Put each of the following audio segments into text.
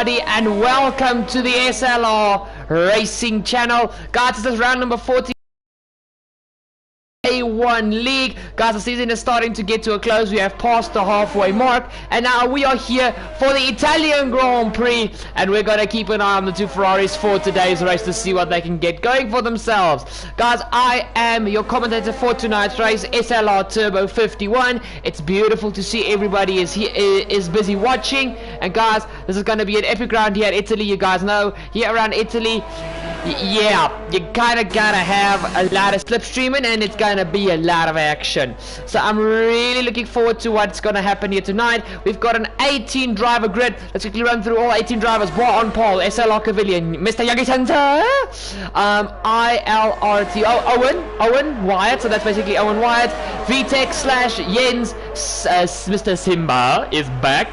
everybody, and welcome to the SLR Racing channel. Guys, this is round number 40. A1 League. Guys, the season is starting to get to a close. We have passed the halfway mark, and now we are here for the Italian Grand Prix, and we're going to keep an eye on the two Ferraris for today's race to see what they can get going for themselves. Guys, I am your commentator for tonight's race, SLR Turbo 51. It's beautiful to see everybody is busy watching, and guys, this is going to be an epic round here in Italy. You guys know, here around Italy, yeah, you kind of gotta have a lot of slipstreaming, and it's gonna be a lot of action. So I'm really looking forward to what's gonna happen here tonight. We've got an 18 driver grid. Let's quickly run through all 18 drivers. Bois on pole, SLR Pavilion, Mr. Yagi Center, ILRTO, Owen Wyatt, so that's basically Owen Wyatt. VTech / Jens, Mr. Simba is back.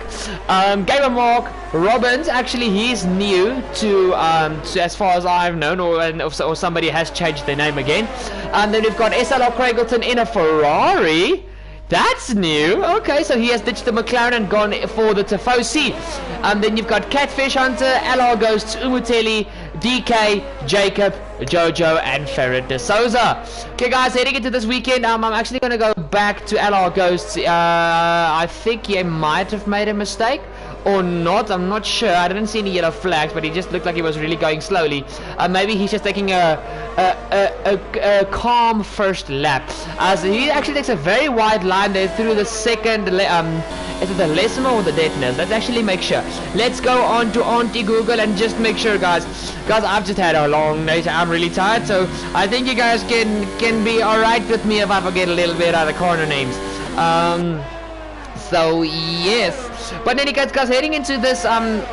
Gamer Mark Robbins, actually he's new to as far as I've known, or somebody has changed their name again. And then we've got SLR Craigleton in a Ferrari. That's new. Okay, so he has ditched the McLaren and gone for the Tifosi. And then you've got Catfish Hunter, LR Ghosts, Umuteli, DK, Jacob, Jojo, and Ferret de Souza. Okay, guys, heading into this weekend, I'm actually going to go back to LR Ghosts. I think he might have made a mistake or not, I'm not sure. I didn't see any yellow flags, but he just looked like he was really going slowly. Maybe he's just taking a calm first lap. So he actually takes a very wide line there through the second, is it the Lesmo or the Detoners? Let's actually make sure. Let's go on to Auntie Google and just make sure, guys. Guys, I've just had a long day, so I'm really tired, so I think you guys can be alright with me if I forget a little bit out of the corner names. So yes, but in any case, guys, heading into this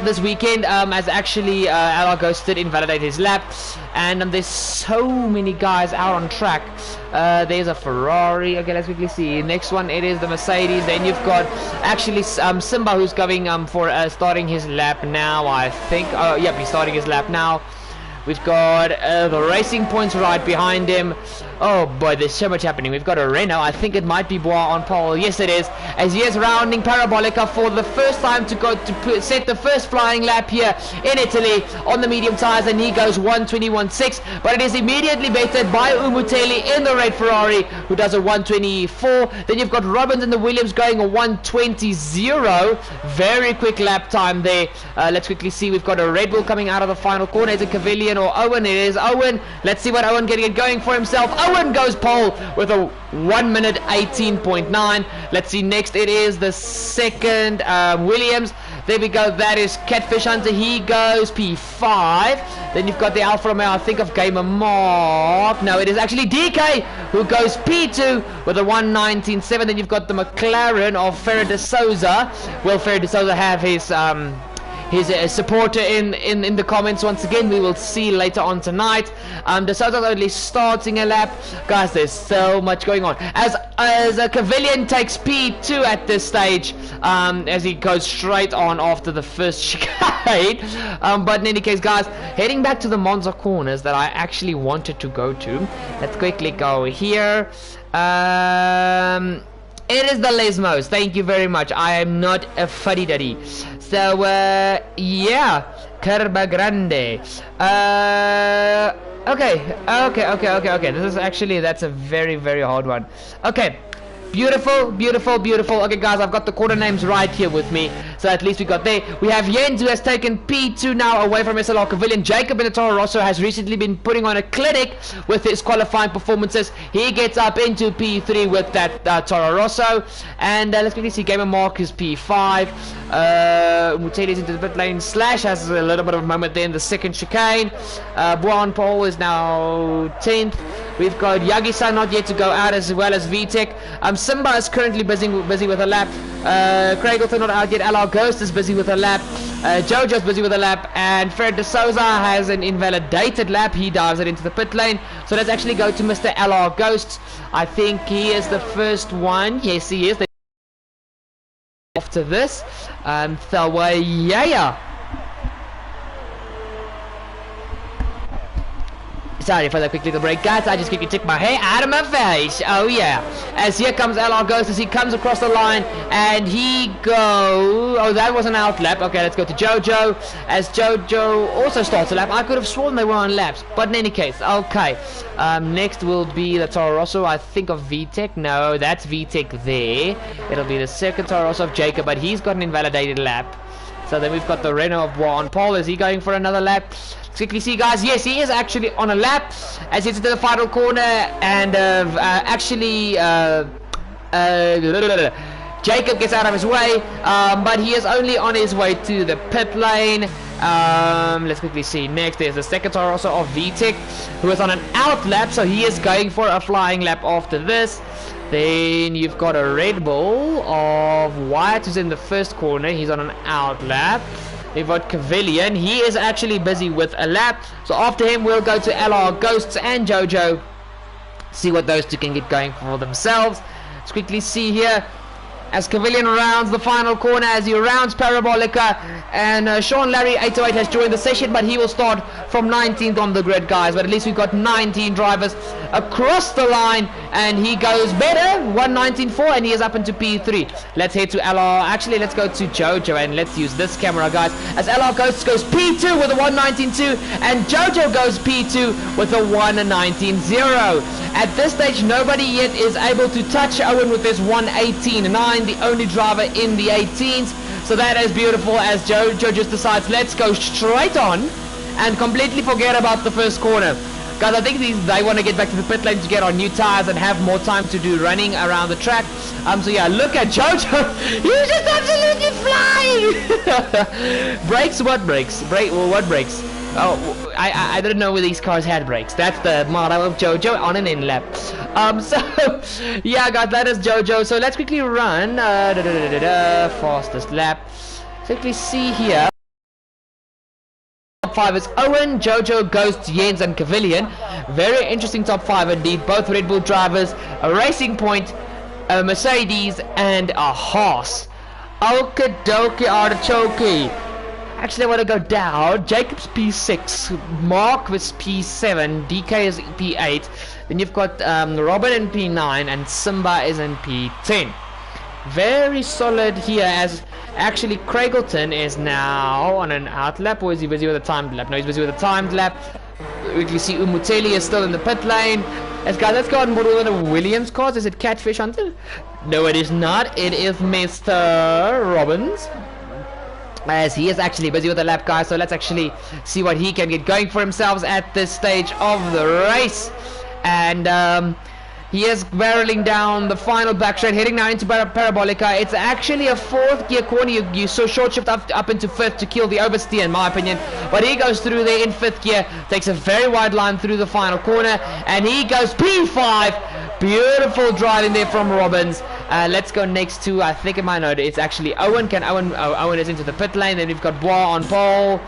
this weekend, as actually LR Ghost did invalidate his lap, and there's so many guys out on track. There's a Ferrari. Okay, let's quickly see. Next one, it is the Mercedes. Then you've got actually Simba, who's going for starting his lap now, I think. Oh, yep, he's starting his lap now. We've got the Racing Points right behind him. Oh boy, there's so much happening. We've got a Renault. I think it might be Bois on pole. Yes, it is. As he is rounding Parabolica for the first time to go to set the first flying lap here in Italy on the medium tires, and he goes 1:21.6. But it is immediately bettered by Umuteli in the red Ferrari, who does a 1:24. Then you've got Robbins and the Williams going a 1:20. Very quick lap time there. Let's quickly see. We've got a Red Bull coming out of the final corner. Is it Cavillion or Owen? It is Owen. Let's see what Owen getting going for himself. Owen goes pole with a 1:18.9. Let's see, next it is the second Williams. There we go, that is Catfish Hunter. He goes P5. Then you've got the Alfa Romeo, I think of Gamer Mark. No, it is actually DK who goes P2 with a 1:19.7. Then you've got the McLaren of Ferret de Souza. Will Ferret de Souza have his supporter in the comments once again? We will see later on tonight. De Souza's only starting a lap. Guys, there's so much going on. As a Cavillion takes P2 at this stage, as he goes straight on after the first chicane. But in any case, guys, heading back to the Monza corners that I actually wanted to go to. Let's quickly go here. It is the Lesmos. Thank you very much. I am not a fuddy-duddy. So, yeah. Curva Grande. Okay. This is actually, that's a very, very hard one. Okay. Beautiful. Okay, guys, I've got the quarter names right here with me, so at least we got there. We have Jens, who has taken P2 now away from SLR Pavilion. Jacob in the Toro Rosso has recently been putting on a clinic with his qualifying performances. He gets up into P3 with that Toro Rosso. And let's quickly see, Gamer Mark is P5. Muteli's into the pit lane. Slash has a little bit of a moment there in the second chicane. Bois Paul is now 10th. We've got Yagi-san not yet to go out, as well as VTech. Simba is currently busy with a lap. Craigleton not out yet. LR Ghost is busy with a lap. Jojo's busy with a lap. And Fred de Souza has an invalidated lap. He dives it into the pit lane. So let's actually go to Mr. LR Ghost. I think he is the first one. Yes, he is. After this. So, yeah. Sorry for the quick little break, guys. I just quickly took my hair out of my face. Oh yeah. As here comes LR Ghost as he comes across the line, and he goes. Oh, that was an out lap. Okay, let's go to Jojo. As Jojo also starts a lap. I could have sworn they were on laps, but in any case, okay. Next will be the Toro Rosso. I think of VTEC. No, that's VTEC there. It'll be the second Toro Rosso of Jacob, but he's got an invalidated lap. So then we've got the Renault of Bois on pole. Is he going for another lap? Let's quickly see, guys. Yes, he is actually on a lap as he's into the final corner, and Jacob gets out of his way, but he is only on his way to the pit lane. Let's quickly see. Next, there's the second Toro Rosso of VTEC, who is on an out lap, so he is going for a flying lap after this. Then you've got a Red Bull of Wyatt, who's in the first corner. He's on an out lap. We've got Cavillion. He is actually busy with a lap. So after him, we'll go to LR Ghosts and Jojo. See what those two can get going for themselves. Let's quickly see here. As Cavillion rounds the final corner, as he rounds Parabolica, and Sean Larry 808 has joined the session, but he will start from 19th on the grid, guys. But at least we've got 19 drivers across the line, and he goes better, 119.4, and he is up into P3. Let's head to LR. Actually, let's go to Jojo, and let's use this camera, guys. As LR goes P2 with a 119.2, and Jojo goes P2 with a 119.0. At this stage, nobody yet is able to touch Owen with this 118.9. The only driver in the 18s, so that is beautiful. As Jojo just decides, let's go straight on and completely forget about the first corner, guys. I think they want to get back to the pit lane to get on new tires and have more time to do running around the track. So yeah, look at Jojo. He's just absolutely flying. Brakes? What brakes? What brakes? Oh, I didn't know where these cars had brakes. That's the motto of Jojo on an in lap. So yeah, guys, that is Jojo. So let's quickly run fastest lap. Quickly see here. Top 5 is Owen, Jojo, Ghost, Jens, and Cavillion. Very interesting top 5 indeed. Both Red Bull drivers, a Racing Point, a Mercedes, and a Haas. Okie dokie artichoke. Actually, I want to go down. Jacob's P6, Mark was P7, DK is P8. Then you've got Robin in P9, and Simba is in P10. Very solid here, as actually Craigleton is now on an out lap, or is he busy with a timed lap? No, he's busy with a timed lap. We can see Umuteli is still in the pit lane. Guys, let's go on board with one of Williams' cars. Is it Catfish Hunter? No, it is not. It is Mr. Robbins, as he is actually busy with the lap, guys. So let's actually see what he can get going for himself at this stage of the race. And he is barreling down the final back straight, heading now into Parabolica. It's actually a 4th gear corner. You so short shift up into 5th to kill the oversteer, in my opinion. But he goes through there in 5th gear, takes a very wide line through the final corner, and he goes P5. Beautiful driving there from Robbins. Let's go next to, I think in my note, it's actually Owen. Owen is into the pit lane. Then we've got Bois on pole.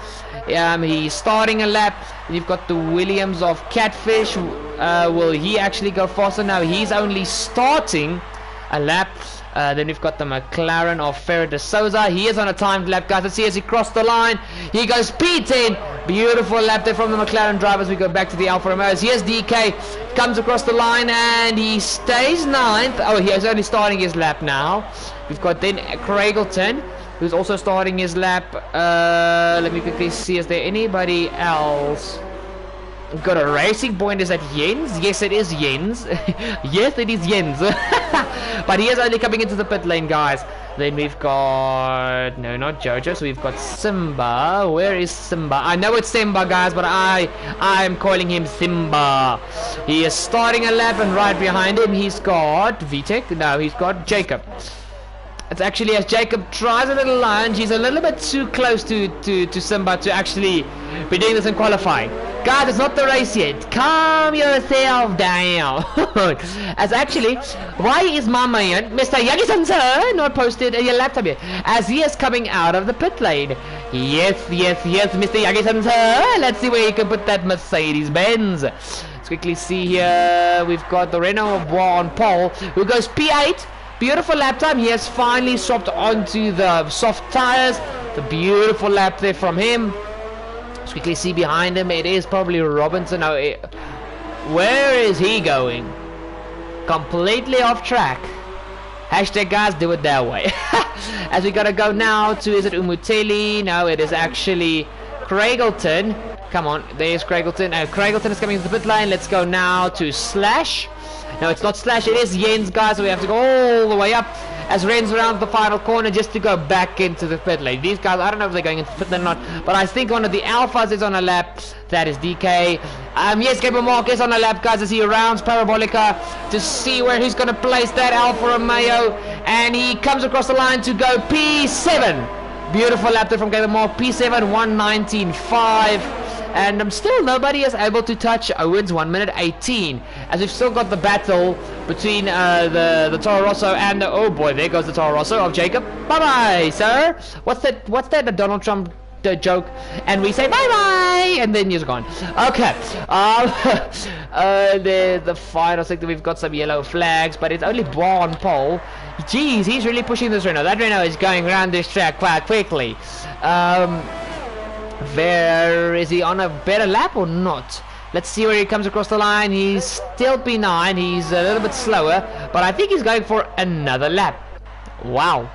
He's starting a lap. And you've got the Williams of Catfish. Will he actually go faster? No, he's only starting a lap. Then we've got the McLaren of Ferrer de Souza. He is on a timed lap, guys. Let's see as he crossed the line. He goes P10. Beautiful lap there from the McLaren drivers. We go back to the Alfa Romeos. Here's DK. Comes across the line and he stays 9th. Oh, he's only starting his lap now. We've got then Craigleton, who's also starting his lap. Let me quickly see. Is there anybody else? We've got a Racing Point. Is that Jens? Yes, it is Jens. Yes, it is Jens. But he is only coming into the pit lane, guys. Then we've got... No, not Jojo. So we've got Simba. Where is Simba? I know it's Simba, guys, but I'm calling him Simba. He is starting a lap, and right behind him he's got VTEC. No, he's got Jacob. It's actually, as Jacob tries a little lunge, he's a little bit too close to Simba to actually be doing this in qualifying. Guys, it's not the race yet. Calm yourself down. As actually, why is my man, Mr. Yagisan, not posted a laptop yet? As he is coming out of the pit lane. Yes, Mr. Yagisan. Let's see where he can put that Mercedes-Benz. Let's quickly see here. We've got the Renault of Bois on pole, who goes P8. Beautiful lap time. He has finally swapped onto the soft tires. The beautiful lap there from him. Let's quickly see behind him. It is probably Robinson. Oh, where is he going? Completely off track. Hashtag guys, do it that way. As we gotta go now to, is it Umuteli? No, it is actually Craigleton. Come on, there's Craigleton. Craigleton is coming to the pit lane. Let's go now to Slash. No, it's not Slash, it is Jens, guys, so we have to go all the way up as Ren's around the final corner just to go back into the pit lane. These guys, I don't know if they're going into the pit lane or not, but I think one of the Alphas is on a lap. That is DK. Yes, Gabriel Mark is on a lap, guys, as he rounds Parabolica to see where he's going to place that Alfa Romeo, and he comes across the line to go P7. Beautiful lap there from Gabriel Mark, P7, 1:19.5. And still nobody is able to touch Owens 1:18, as we've still got the battle between the Toro Rosso and the, oh boy, there goes the Toro Rosso of Jacob. Bye bye, sir. What's that the Donald Trump joke? And we say bye bye, and then he's gone. Okay. The final sector, we've got some yellow flags, but it's only Bois on pole. Jeez, he's really pushing this Renault. That Renault is going around this track quite quickly. Where is he on a better lap or not? Let's see where he comes across the line. He's still P9. He's a little bit slower, but I think he's going for another lap. Wow,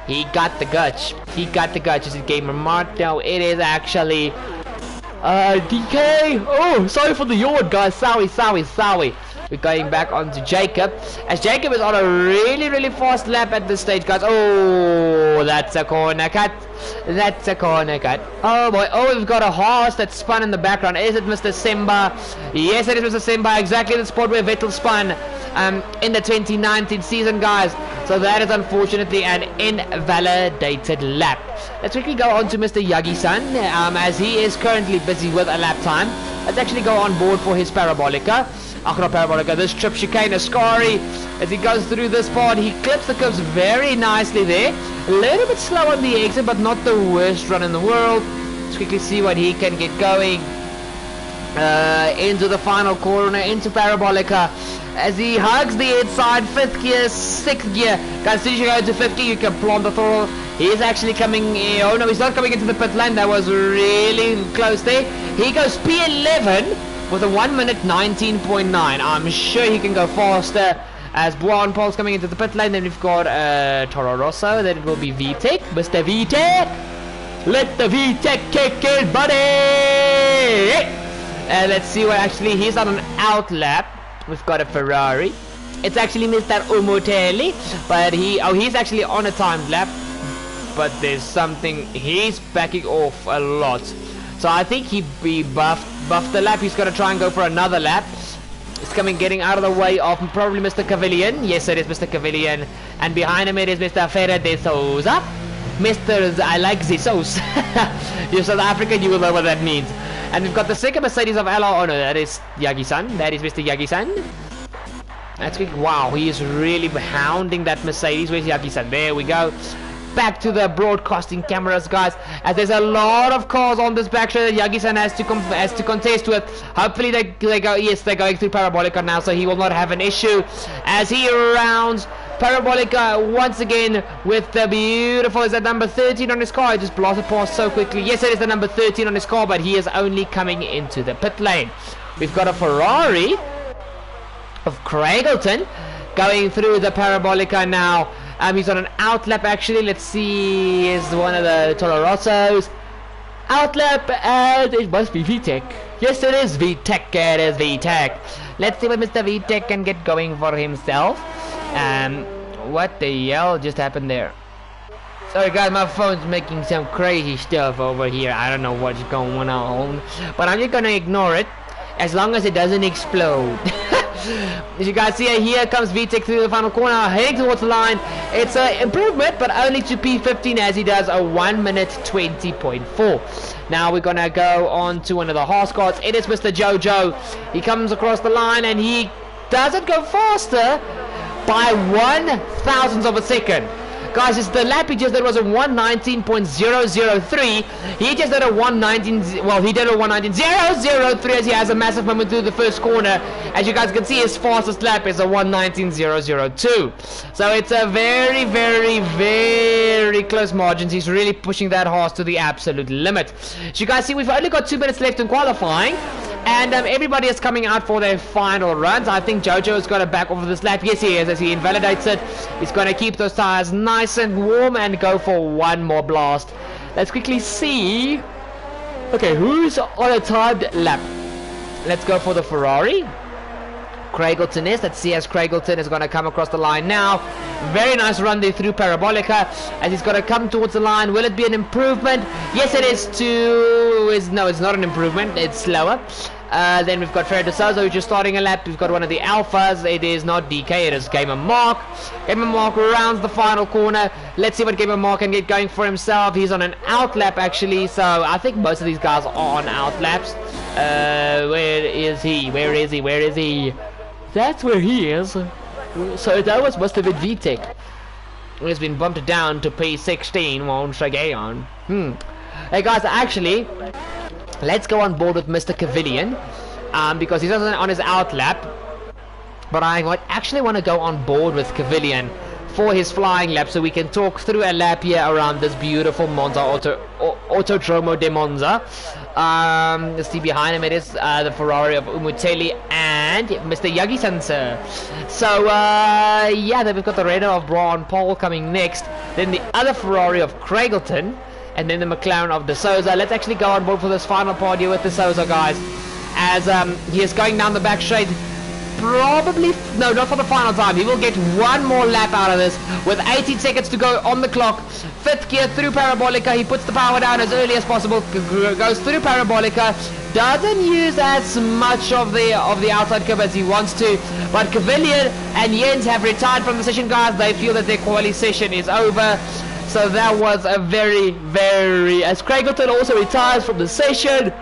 he got the guts. He got the guts. Is it Gamer Mart? No, it is actually DK. Oh, sorry for the yawn, guys. Sorry. We're going back onto Jacob, as Jacob is on a really fast lap at this stage, guys. Oh, that's a corner cut. That's a corner cut. Oh boy. Oh, we've got a horse that spun in the background. Is it Mr. Simba? Yes, it is Mr. Simba. Exactly the spot where Vettel spun in the 2019 season, guys. So that is unfortunately an invalidated lap. Let's quickly go on to Mr. Yagi-san, as he is currently busy with a lap time. Let's actually go on board for his Parabolica. Not Parabolica, this trip chicane Ascari. As he goes through this part, he clips the curves very nicely there. A little bit slow on the exit, but not the worst run in the world. Let's quickly see what he can get going. Into the final corner, into Parabolica, as he hugs the inside, 5th gear, 6th gear. Guys, as soon as you go into 5th gear, you can plant the throttle. He is actually coming, oh no, he's not coming into the pit lane. That was really close there. He goes P11 with a 1:19.9. I'm sure he can go faster, as Bois Paul's coming into the pit lane. Then we've got Toro Rosso. Then it will be VTEC. Mr. VTEC, let the VTEC kick in, buddy. Let's see what actually he's on an out lap. We've got a Ferrari. It's actually Mr. Umotelli, but he's actually on a timed lap. But there's something, he's backing off a lot. So I think he buffed the lap. He's going to try and go for another lap. It's getting out of the way of probably Mr. Cavillion. Yes, it is Mr. Cavillion. And behind him it is Mr. Ferrer de Souza. I like the sauce. You're South African, you will know what that means. And we've got the second Mercedes of Ella. Oh no, that is Yagi-san. That is Mr. Yagi-san. That's good. Wow, he is really hounding that Mercedes. Where's Yagi-san? There we go. Back to the broadcasting cameras, guys, as there's a lot of cars on this back straight that Yagi-san has to contest with. Hopefully they go. Yes, they're going through Parabolica now, so he will not have an issue as he rounds Parabolica once again with the beautiful, is that number 13 on his car? He just blasted past so quickly. Yes, it is the number 13 on his car, but he is only coming into the pit lane. We've got a Ferrari of Craigleton going through the Parabolica now. He's on an out lap actually. Let's see, is one of the Toro Rossos. Out lap, and it must be VTEC. Yes, it is VTEC. It is VTEC. Let's see what Mr. VTEC can get going for himself. What the hell just happened there? Sorry guys, my phone's making some crazy stuff over here. I don't know what's going on, but I'm just gonna ignore it as long as it doesn't explode. As you guys see, here comes VTEC through the final corner, heading towards the line. It's an improvement, but only to P15 as he does a 1:20.4. Now we're gonna go on to one of the horse cars. It is Mr. Jojo. He comes across the line and he doesn't go faster by 1/1000th of a second. Guys, it's the lap he just did was a 1:19.003. He just did a 1:19. Well, he did a 1:19.003 as he has a massive moment through the first corner. As you guys can see, his fastest lap is a 1:19.002. So it's a very very close margins. He's really pushing that horse to the absolute limit. As you guys see, we've only got 2 minutes left in qualifying. And everybody is coming out for their final runs. I think Jojo is going to back off of this lap. Yes, he is, as he invalidates it. He's going to keep those tires nice and warm and go for one more blast. Let's quickly see. Okay, who's on a timed lap? Let's go for the Ferrari. Craigleton is. Let's see as Craigleton is going to come across the line now. Very nice run there through Parabolica as he's going to come towards the line. Will it be an improvement? Yes, it is. No, it's not an improvement. It's slower. Then we've got Ferrer de Souza who's just starting a lap. We've got one of the Alphas. It is not DK, it is Gamer Mark. Gamer Mark rounds the final corner. Let's see what Gamer Mark can get going for himself. He's on an out lap actually, so I think most of these guys are on out laps. Where is he? Where is he? Where is he? That's where he is. So that must have been VTech. He's been bumped down to P16 once again. Hey guys, actually, let's go on board with Mr. Cavillion, because he's on his out lap. But I actually want to go on board with Cavillion for his flying lap, so we can talk through a lap here around this beautiful Monza Autodromo de Monza. You see behind him it is the Ferrari of Umuteli and Mr. Yagi-Sansa. So yeah, then we've got the Renault of Braun Paul coming next, then the other Ferrari of Craigleton, and then the McLaren of De Souza. Let's actually go on board for this final part here with De Souza, guys, as he is going down the back straight. Probably, no, not for the final time. He will get one more lap out of this with 18 seconds to go on the clock. 5th gear through Parabolica. He puts the power down as early as possible. Goes through Parabolica. Doesn't use as much of the outside curve as he wants to. But Cavillion and Jens have retired from the session, guys. They feel that their quali session is over. So that was a very, as Craigleton also retires from the session.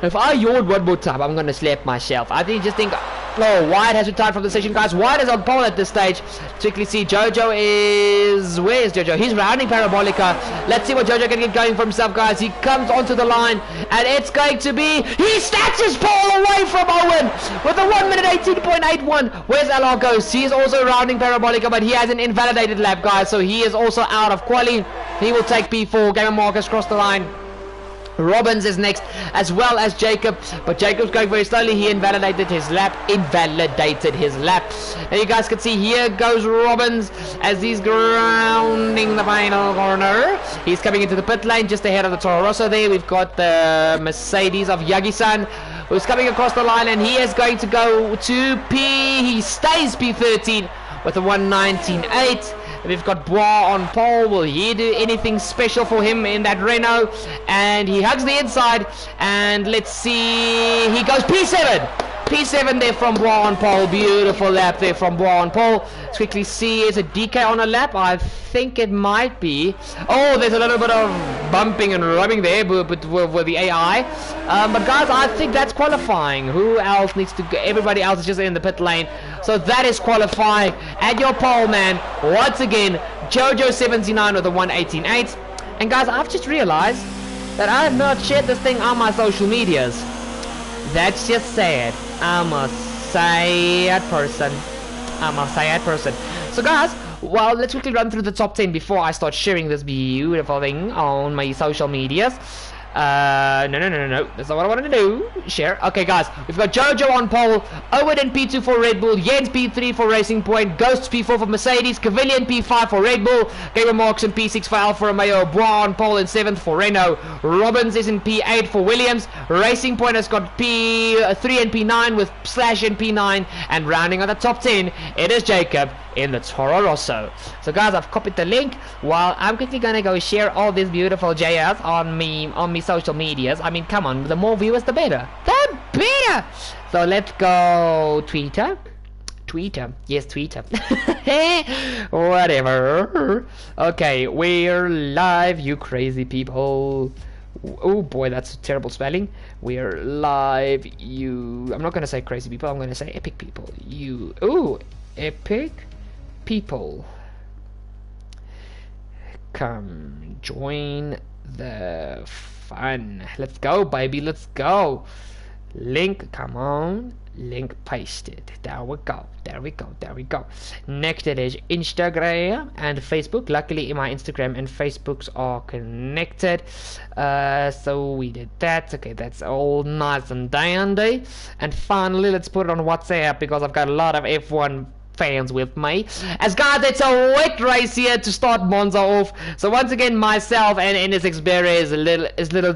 If I yawn one more time, I'm going to slap myself. I just think, oh, Wyatt has retired from the session, guys. Wyatt is on pole at this stage. Quickly see, Jojo is... Where is Jojo? He's rounding Parabolica. Let's see what Jojo can get going for himself, guys. He comes onto the line, and it's going to be... He snatches pole away from Owen with a 1 minute 18.81. Where's LR Ghost? He is also rounding Parabolica, but he has an invalidated lap, guys, so he is also out of quali. He will take P4. Gamer Marcus cross the line. Robbins is next, as well as Jacob, but Jacob's going very slowly. He invalidated his lap. And you guys can see, here goes Robbins as he's grounding the final corner. He's coming into the pit lane just ahead of the Toro Rosso there. We've got the Mercedes of Yagi-san who's coming across the line, and he is going to go to he stays P13 with a 119.8. We've got Bois on pole. Will he do anything special for him in that Renault? And he hugs the inside. And let's see. He goes P7. P7 there from Bois on pole. Beautiful lap there from Bois on pole. Let's quickly see. Is it DK on a lap? I think it might be. Oh, there's a little bit of bumping and rubbing there with the AI. But guys, I think that's qualifying. Who else needs to go? Everybody else is just in the pit lane. So that is qualifying. And your pole man, once again, Jojo79 with a 118.8. And guys, I've just realized that I have not shared this thing on my social medias. That's just sad. I'm a sad person. So guys, well, let's quickly run through the top 10 before I start sharing this beautiful thing on my social medias. No. That's not what I wanted to do. Share. Okay, guys. We've got Jojo on pole. Owen in P2 for Red Bull. Jens P3 for Racing Point. Ghosts P4 for Mercedes. Cavillion P5 for Red Bull. Gamer Marks in P6 for Alfa Romeo. Bois on pole in 7th for Renault. Robbins is in P8 for Williams. Racing Point has got P3 and P9 with Slash in P9. And rounding on the top 10, it is Jacob in the Toro Rosso. So guys, I've copied the link. While I'm quickly gonna go share all these beautiful JS on me social medias. I mean, come on, the more viewers the better. The better. So let's go Twitter. Yes, Twitter. Whatever. Okay, we're live, you crazy people. Oh boy, that's terrible spelling. We're live, you... I'm not gonna say crazy people, I'm gonna say epic people. You... Ooh, epic people. Come join the fun. Let's go, baby, let's go. Link, come on. Link pasted. There we go. There we go. There we go. Next it is Instagram and Facebook. Luckily my Instagram and Facebooks are connected. So we did that. Okay, that's all nice and dandy. And finally let's put it on WhatsApp because I've got a lot of F1 fans with me. As guys, it's a wet race here to start Monza off. So once again, myself and NSX Berry's little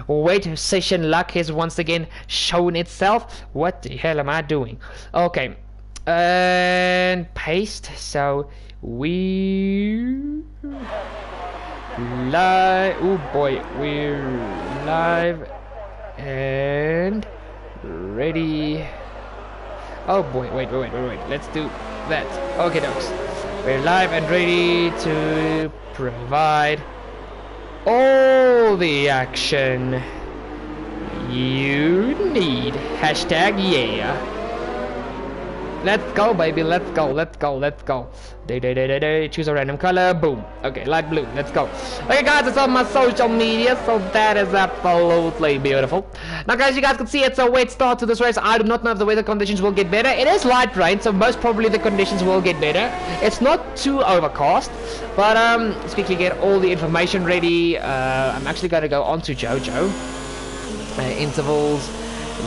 wet session luck has once again shown itself. What the hell am I doing? Okay, and paste. So we live. Oh boy, we're live and ready. Oh boy, wait, let's do that. Okay, dogs. We're live and ready to provide all the action you need. Hashtag yeah. Let's go, baby, let's go. Choose a random color, boom. Okay, light blue, let's go. Okay guys, it's on my social media, so that is absolutely beautiful. Now guys, you guys can see it's a wet start to this race. I do not know if the weather conditions will get better. It is light rain, so most probably the conditions will get better. It's not too overcast, but let's quickly get all the information ready. I'm actually going to go on to Jojo. Intervals,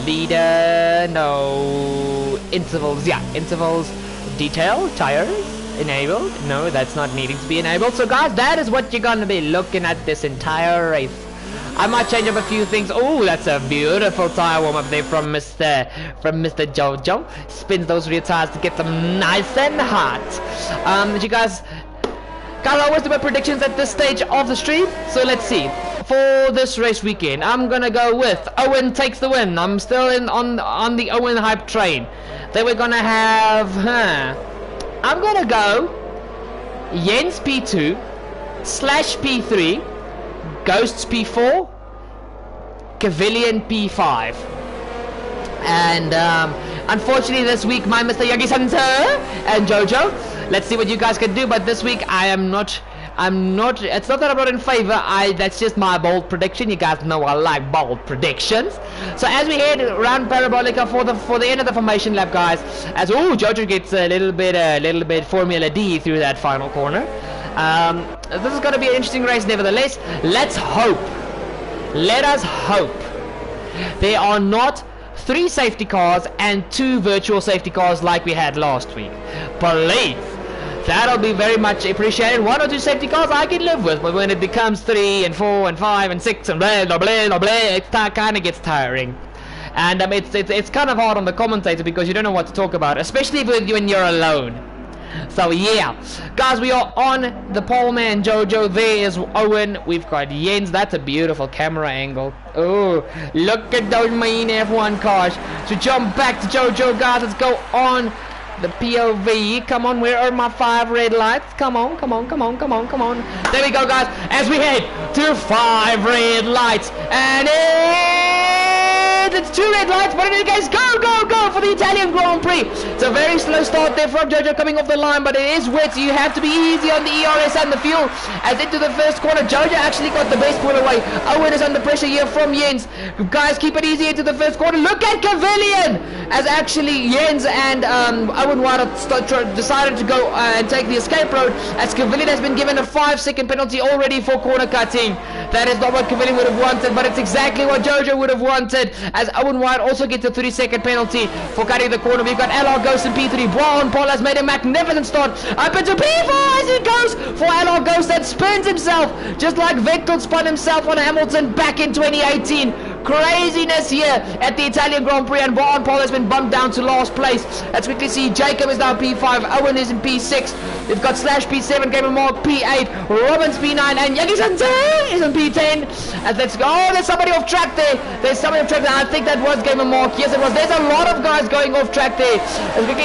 leader, no, intervals, yeah, intervals, detail, tires, enabled, no, that's not needing to be enabled. So guys, that is what you're gonna be looking at this entire race. I might change up a few things. Oh, that's a beautiful tire warm up there from Mr. Jojo. Spins those rear tires to get them nice and hot. You guys, I always do my predictions at this stage of the stream, so let's see. For this race weekend, I'm gonna go with Owen takes the win. I'm still on the Owen hype train. Then we're gonna have, I'm gonna go Jens P2, Slash P3, Ghosts P4, Cavillion P5. And unfortunately this week my Mr. Yogi Santa and Jojo. Let's see what you guys can do, but this week I'm not, it's not that I'm not in favor, that's just my bold prediction. You guys know I like bold predictions. So as we head around Parabolica for the end of the formation lap, guys, as Jojo gets a little bit Formula D through that final corner. This is going to be an interesting race nevertheless. Let us hope there are not 3 safety cars and 2 virtual safety cars like we had last week. Please, that'll be very much appreciated. 1 or 2 safety cars I can live with, but when it becomes 3 and 4 and 5 and 6 and blah blah blah blah, it kind of gets tiring. And it's kind of hard on the commentator because you don't know what to talk about, especially when you're alone. So yeah, guys, we are on the pole man Jojo. There is Owen. We've got Jens. That's a beautiful camera angle. Oh, look at those mean F1 cars. So jump back to Jojo, guys. Let's go on the POV. Come on, where are my 5 red lights? Come on. There we go, guys. As we head to 5 red lights, and it's 2 red lights, but in any case, go for the Italian Grand Prix. It's a very slow start there from Jojo coming off the line, but it is wet, so you have to be easy on the ERS and the fuel. As into the first corner, Jojo actually got the best pull away. Owen is under pressure here from Jens. Guys, keep it easy into the first corner. Look at Cavillion! As actually Jens and Owen White decided to go and take the escape road, as Cavillion has been given a 5-second penalty already for corner cutting. That is not what Cavillion would have wanted, but it's exactly what Jojo would have wanted, as Owen White also gets a 3-second penalty for cutting the corner. We've got LR Ghost in P3. Brown Paul has made a magnificent start up into P4 as he goes for LR Ghost that spins himself just like Vettel spun himself on Hamilton back in 2018. Craziness here at the Italian Grand Prix, and Brown Paul has been bumped down to last place. Let's quickly see. Jacob is now P5. Owen is in P6. We've got Slash P7, Gamer Mark P8, Robbins P9, and Yogi Santa is in P10. And let's go. Oh, there's somebody off track there. There's somebody off track there. I think that was Gamer Mark. Yes, it was. There's a lot of guys going off track there.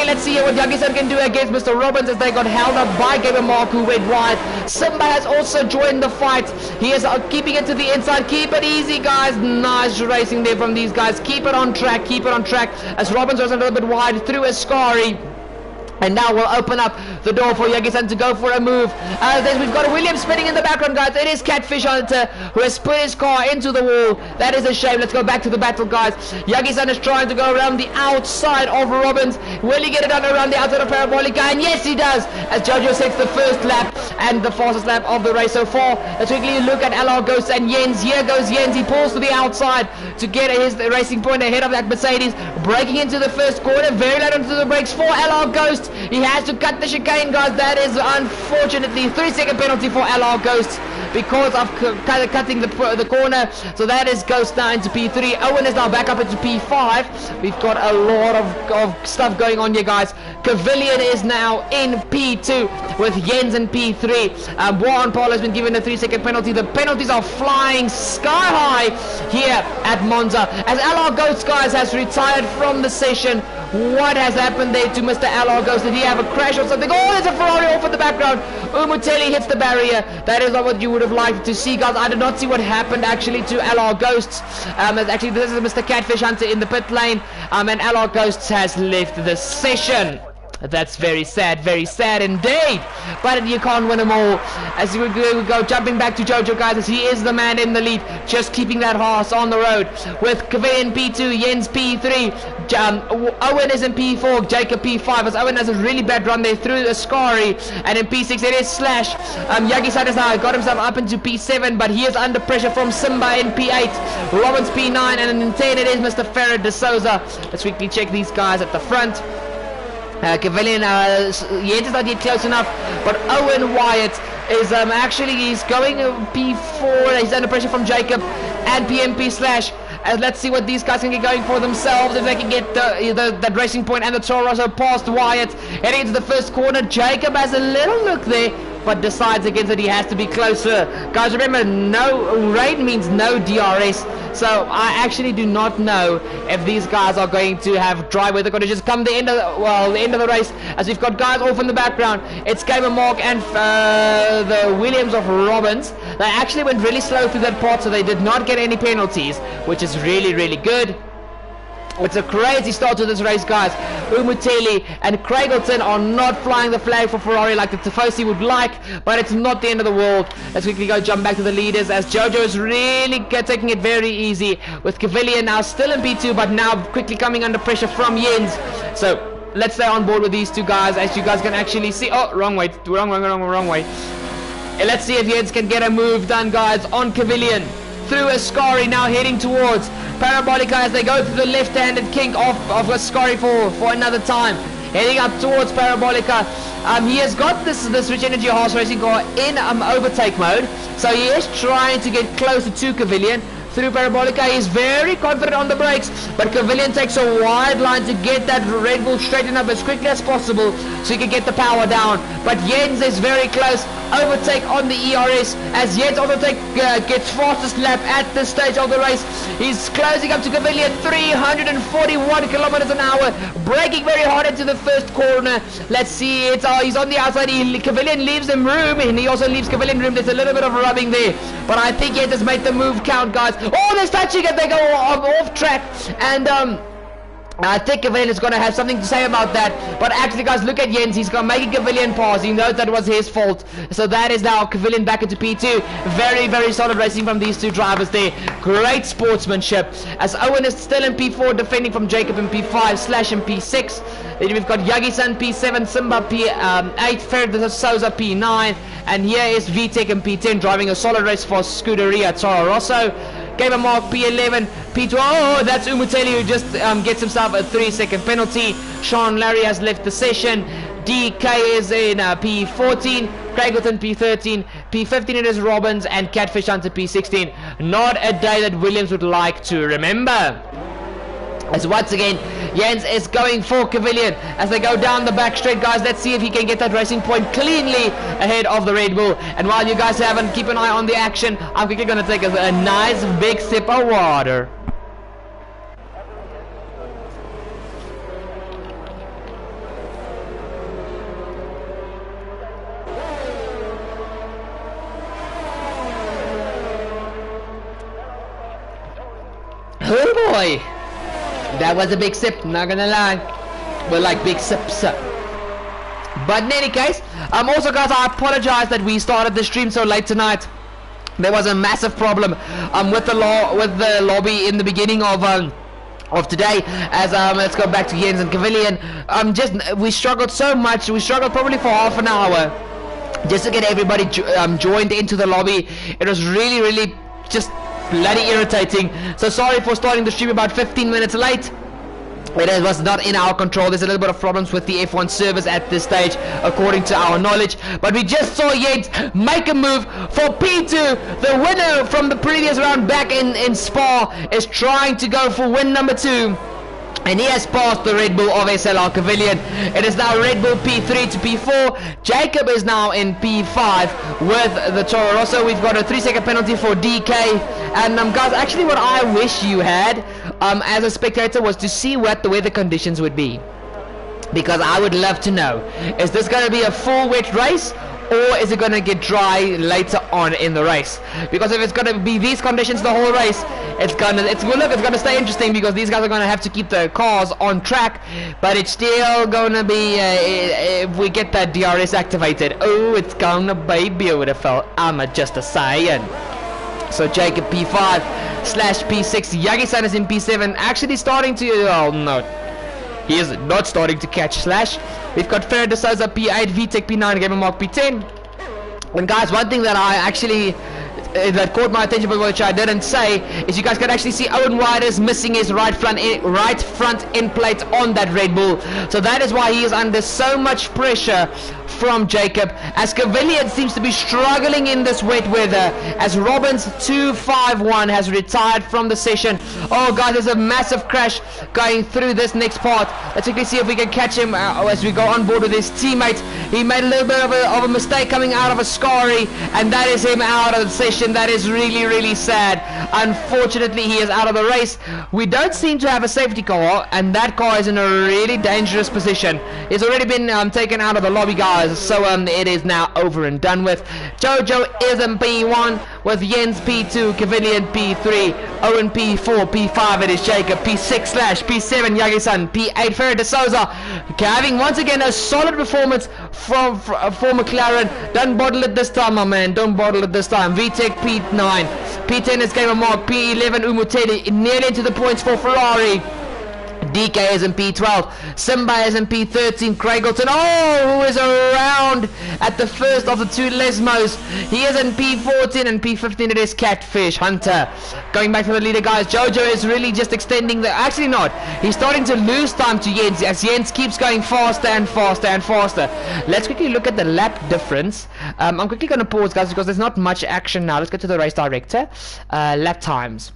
Let's see what Yogi Santa can do against Mr. Robbins, as they got held up by Gamer Mark, who went wide. Simba has also joined the fight. He is keeping it to the inside. Keep it easy, guys. Nice racing there from these guys. Keep it on track, as Robbins was a little bit wide through Ascari. And now we'll open up the door for Yagi-san to go for a move. Then we've got William spinning in the background, guys. It is Catfish Hunter who has put his car into the wall. That is a shame. Let's go back to the battle, guys. Yagi-san is trying to go around the outside of Robbins. Will he get it done around the outside of Parabolica? And yes, he does. As Jojo sets the first lap and the fastest lap of the race so far. Let's quickly look at LR Ghost and Jens. Here goes Jens. He pulls to the outside to get his racing point ahead of that Mercedes. Breaking into the first corner. Very late onto the brakes for LR Ghost. He has to cut the chicane, guys. That is unfortunately 3-second penalty for LR Ghost because of cutting the corner. So that is Ghost now into P3. Owen is now back up into P5. We've got a lot of stuff going on here, guys. Cavillion is now in P2 with Jens in P3. Juan Paul has been given a 3-second penalty. The penalties are flying sky high here at Monza as LR Ghost, guys, has retired from the session. What has happened there to Mr. LR Ghost? Did he have a crash or something? Oh, there's a Ferrari off in the background. Umutelli hits the barrier. That is not what you would have liked to see, guys. I did not see what happened actually to LR Ghosts. Actually, this is Mr. Catfish Hunter in the pit lane. And LR Ghosts has left the session. That's very sad indeed. But you can't win them all. As we go jumping back to Jojo, guys, as he is the man in the lead, just keeping that horse on the road. With Cavillion P2, Jens P3, Owen is in P4, Jacob P5, as Owen has a really bad run there through the Ascari. And in P6 it is Slash. Yagi-san has now got himself up into P7, but he is under pressure from Simba in P8, Robbins P9, and in 10 it is Mr. Ferret de Souza. Let's quickly check these guys at the front. Cavillion, Jens is not yet close enough, but Owen Wyatt is he's going P4. He's under pressure from Jacob and PMP Slash. Let's see what these guys can get going for themselves, if they can get that racing point and the Toro Rosso past Wyatt. Heading into the first corner, Jacob has a little look there, but decides against it. He has to be closer. Guys, remember, no rain means no DRS. So I actually do not know if these guys are going to have dry weather conditions come the end of the race, as we've got guys off in the background. It's Gamer Mark and the Williams of Robbins. They actually went really slow through that part, so they did not get any penalties, which is really good. It's a crazy start to this race, guys. Umutelli and Craigleton are not flying the flag for Ferrari like the Tifosi would like, but it's not the end of the world. Let's quickly go jump back to the leaders, as Jojo is really taking it very easy, with Cavillion now still in P2, but now quickly coming under pressure from Jens. So let's stay on board with these two guys, as you guys can actually see. Oh, wrong way. Wrong way. And let's see if Jens can get a move done, guys, on Cavillion. Through Ascari, now heading towards Parabolica as they go through the left-handed kink of Ascari for another time. Heading up towards Parabolica. He has got this Rich Energy horse racing car in overtake mode, so he is trying to get closer to Cavillion. Through Parabolica, he's very confident on the brakes, but Cavillion takes a wide line to get that Red Bull straightened up as quickly as possible so he can get the power down. But Jens is very close. Overtake on the ERS as Jens overtake gets fastest lap at this stage of the race. He's closing up to Cavillion, 341 kilometers an hour, braking very hard into the first corner. Let's see, he's on the outside. Cavillion leaves him room, and he also leaves Cavillion room. There's a little bit of rubbing there, but I think Jens has made the move count, guys. Oh, they're touching it. They go off track, and I think Cavillion is going to have something to say about that. But actually, guys, look at Jens. He's going to make a Cavillion pass. He knows that was his fault. So that is now Cavillion back into P2. Very solid racing from these two drivers there. Great sportsmanship. As Owen is still in P4, defending from Jacob in P5, Slash in P6. Then we've got Yagi-san P7, Simba P8, Ferret de Souza P9. And here is VTech in P10, driving a solid race for Scuderia Toro Rosso. Gamer Mark P11, P12. Oh, that's Umutelli who just gets himself a 3-second penalty. Sean Larry has left the session. DK is in P14, Craigleton P13, P15 it is Robbins, and Catfish Hunter P16. Not a day that Williams would like to remember. As once again, Jens is going for Cavillion as they go down the back straight, guys. Let's see if he can get that racing point cleanly ahead of the Red Bull. And while you guys haven't, keep an eye on the action. I'm quickly going to take a nice big sip of water. Oh boy! That was a big sip, not gonna lie. But like big sips. But in any case, also guys, I apologize that we started the stream so late tonight. There was a massive problem with the lobby in the beginning of today. As let's go back to Jens and Pavilion. We struggled so much. We struggled probably for half an hour just to get everybody joined into the lobby. It was really just bloody irritating. So sorry for starting the stream about 15 minutes late. It was not in our control. There's a little bit of problems with the F1 servers at this stage, according to our knowledge. But we just saw Jens make a move for P2. The winner from the previous round back in Spa is trying to go for win number 2. And he has passed the Red Bull of SLR Pavilion. It is now Red Bull P3 to P4. Jacob is now in P5 with the Toro Rosso. We've got a 3-second penalty for DK. And guys, actually what I wish you had as a spectator was to see what the weather conditions would be. Because I would love to know, is this going to be a full wet race? Or is it going to get dry later on in the race? Because if it's going to be these conditions the whole race, it's going to stay interesting, because these guys are going to have to keep the cars on track. But it's still going to be, if we get that DRS activated, oh, it's going to be beautiful. I'm just a saying. So Jacob P5 / P6. Yagi-san is in P7, actually starting to, oh no, he is not starting to catch Slash. We've got Ferrer de Souza P8, VTech P9, Gamer Mark P10. And guys, one thing that I actually that caught my attention, but which I didn't say, is you guys can actually see Owen Riders missing his right front end plate on that Red Bull. So that is why he is under so much pressure from Jacob, as Cavalier seems to be struggling in this wet weather, as Robbins 251 has retired from the session. Oh guys, there's a massive crash going through this next part. Let's quickly see if we can catch him as we go on board with his teammate. He made a little bit of a mistake coming out of a Scari, and that is him out of the session. That is really sad. Unfortunately, he is out of the race. We don't seem to have a safety car, and that car is in a really dangerous position. It's already been taken out of the lobby, guys. So it is now over and done with. Jojo is in P1 with Jens P2, Cavilian P3, Owen P4, P5 it is Jacob, P6 / P7 Yagi-san, P8 Ferrer de Souza, having once again a solid performance for McLaren. Don't bottle it this time, my man, don't bottle it this time. VTech P9, P10 is Gamer Mark, P11 Umuteli, nearly into the points for Ferrari. DK is in P12, Simba is in P13, Craigleton, who is around at the first of the two Lesmos. He is in P14, and P15 it is Catfish Hunter. Going back to the leader, guys, Jojo is really just extending the, actually not, he's starting to lose time to Jens, as Jens keeps going faster and faster. Let's quickly look at the lap difference. I'm quickly going to pause, guys, because there's not much action now. Let's go to the race director. Lap times.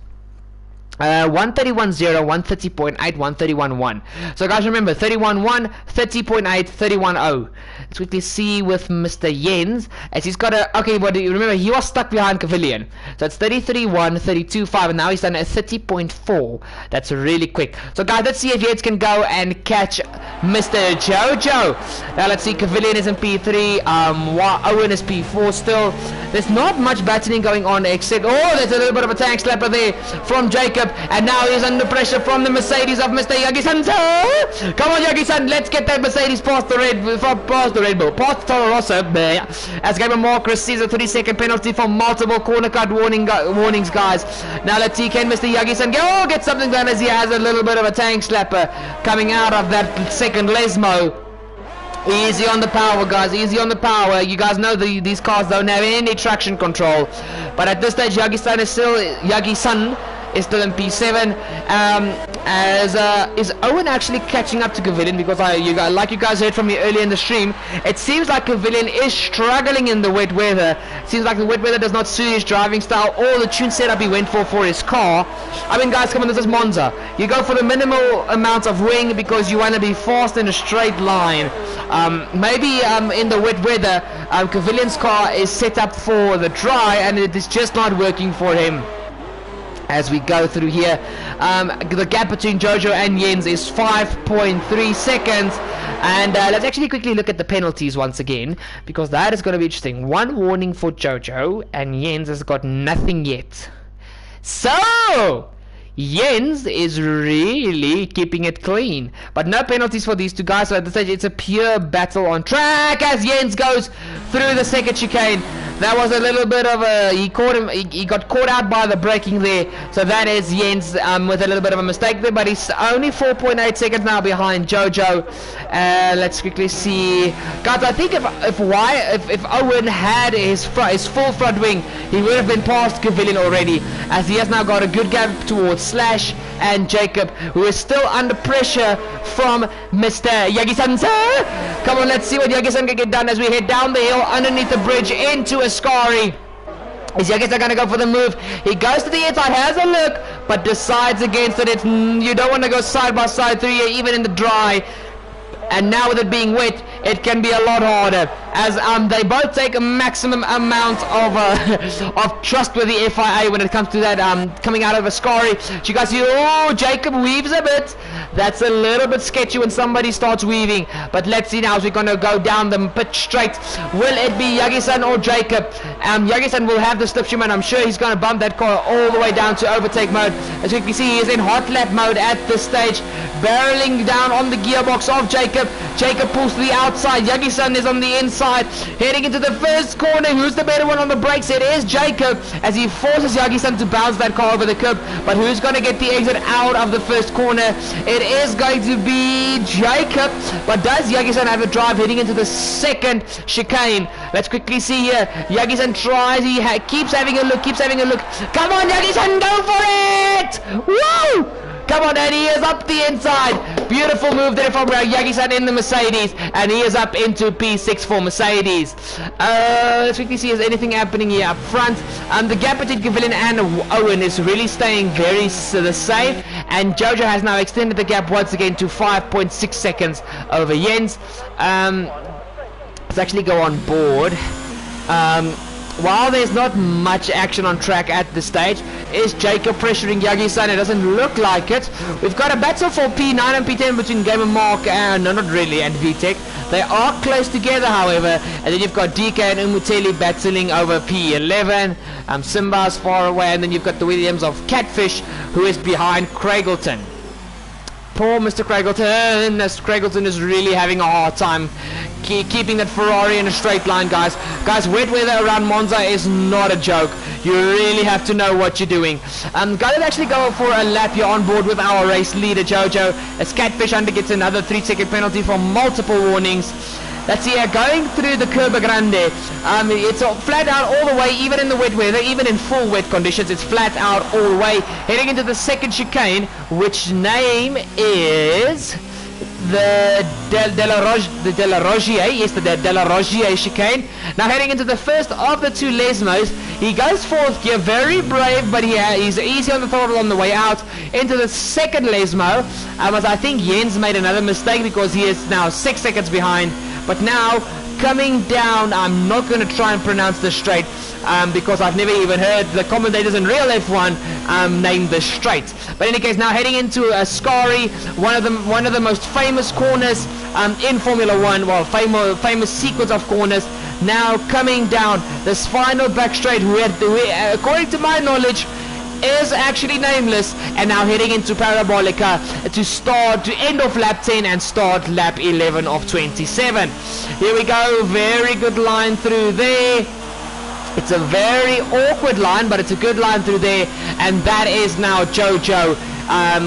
131.0, 130.8, 131.1. So guys, remember 31.1, 30.8, 31.0. Let's quickly see with Mr. Jens, as he's got a, okay, but remember he was stuck behind Cavilion, so it's 33.1, 32.5, and now he's done a 30.4. That's really quick. So guys, let's see if Jens can go and catch Mr. Jojo. Now let's see, Cavilion is in P3, Owen is P4 still. There's not much battling going on, except, oh, there's a little bit of a tank slapper there from Jacob, and now he's under pressure from the Mercedes of Mr. Yagi-san. Come on, Yagi-san, let's get that Mercedes past the Red Bull, past the Toro Rosso. As Gamer Mark receives a 30-second penalty for multiple corner cut warnings, guys. Now let's see, can Mr. Yagi-san get something done, as he has a little bit of a tank slapper coming out of that second Lesmo. Easy on the power, guys, easy on the power. You guys know these cars don't have any traction control, but at this stage Yagi-san is still in P7. Is Owen actually catching up to Cavilion? Because like you guys heard from me earlier in the stream, it seems like Cavilion is struggling in the wet weather. It seems like the wet weather does not suit his driving style or the tune setup he went for his car. I mean, guys, come on, this is Monza. You go for the minimal amount of wing because you want to be fast in a straight line. Maybe in the wet weather, Cavilion's car is set up for the dry, and it is just not working for him. As we go through here, the gap between Jojo and Jens is 5.3 seconds. And let's actually quickly look at the penalties once again, because that is going to be interesting. One warning for Jojo, and Jens has got nothing yet. So Jens is really keeping it clean, but no penalties for these two guys. So at this stage, it's a pure battle on track as Jens goes through the second chicane. That was a little bit of a, he got caught out by the braking there. So that is Jens with a little bit of a mistake there, but he's only 4.8 seconds now behind Jojo. Let's quickly see, guys. I think if Owen had his full front wing, he would have been past Gavillion already, as he has now got a good gap towards Slash and Jacob, who is still under pressure from Mr. Yagi-san. Come on, let's see what Yagi-san can get done as we head down the hill underneath the bridge into Ascari. Is Yagi-san going to go for the move? He goes to the inside, has a look, but decides against it. You don't want to go side by side through here, even in the dry. And now with it being wet, it can be a lot harder, as they both take a maximum amount of trust with the FIA when it comes to that coming out of Ascari. You guys see, oh, Jacob weaves a bit. That's a little bit sketchy when somebody starts weaving. But let's see now as we're going to go down the pitch straight. Will it be Yagi-san or Jacob? Yagi-san will have the slipstream, and I'm sure he's going to bump that car all the way down to overtake mode. As you can see, he is in hot lap mode at this stage, barreling down on the gearbox of Jacob. Jacob pulls to the outside. Yagi-san is on the inside, heading into the first corner. Who's the better one on the brakes? It is Jacob, as he forces Yagi-san to bounce that car over the curb. But who's going to get the exit out of the first corner? It is going to be Jacob. But does Yagi-san have a drive heading into the second chicane? Let's quickly see here. Yagi-san tries. He keeps having a look. Come on, Yagi-san, go for it! Woo! Come on, and he is up the inside. Beautiful move there from Yagi-san in the Mercedes, and he is up into P6 for Mercedes. Let's quickly see, is anything happening here up front? The gap between Gavillion and Owen is really staying very the same, and Jojo has now extended the gap once again to 5.6 seconds over Jens. Let's actually go on board. While there's not much action on track at this stage, is Jacob pressuring Yagi-san? It doesn't look like it. We've got a battle for P9 and P10 between Gamer Mark and, no, not really, and VTech. They are close together, however, and then you've got DK and Umuteli battling over P11. Simba's far away, and then you've got the Williams of Catfish, who is behind Craigleton. Poor Mr. Craigleton, as Craigleton is really having a hard time keeping that Ferrari in a straight line, guys. Wet weather around Monza is not a joke. You really have to know what you're doing. Guys, actually go for a lap here on board with our race leader, Jojo, as Catfish gets another 3-second penalty for multiple warnings. Let's see, going through the Curva Grande. It's flat out all the way, even in the wet weather, even in full wet conditions, it's flat out all the way. Heading into the second chicane, which name is the De La Rogier chicane. Now heading into the first of the two Lesmos, he goes forth here, very brave, but he's easy on the throttle on the way out. Into the second Lesmo, as I think Jens made another mistake because he is now 6 seconds behind. But now, coming down, I'm not going to try and pronounce this straight because I've never even heard the commentators in real F1 name this straight. But in any case, now heading into Ascari, one of the most famous corners in Formula 1, well, famous sequence of corners. Now coming down this final back straight, who according to my knowledge, is actually nameless, and now heading into Parabolica to end off lap 10 and start lap 11 of 27. Here we go, very good line through there. It's a very awkward line, but it's a good line through there, and that is now Jojo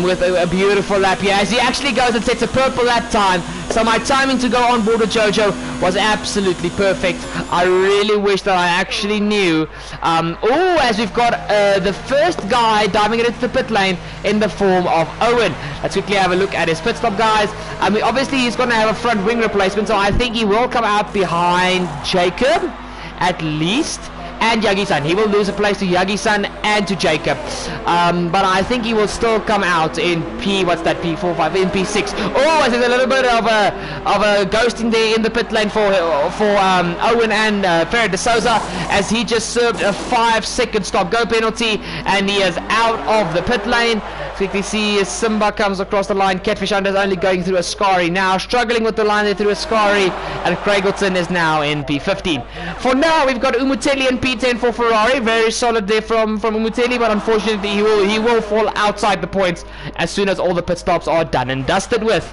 with a beautiful lap here as he actually goes and sets a purple lap time. So my timing to go on board with Jojo was absolutely perfect. I really wish that I actually knew. As we've got the first guy diving into the pit lane in the form of Owen. Let's quickly have a look at his pit stop, guys. Obviously he's going to have a front wing replacement, so I think he will come out behind Jacob at least. And Yagi-san, he will lose a place to Yagi-san and to Jacob, but I think he will still come out in P4, 5, in P6. There's a little bit of a ghosting there in the pit lane for Owen and Ferrer de Souza, as he just served a 5-second stop go penalty, and he is out of the pit lane. Quickly see Simba comes across the line. Catfish Hunter is only going through Ascari now, struggling with the line there through Ascari, and Craigleton is now in P15. For now, we've got Umuteli in P10 for Ferrari. Very solid there from Umuteli, but unfortunately he will fall outside the points as soon as all the pit stops are done and dusted with.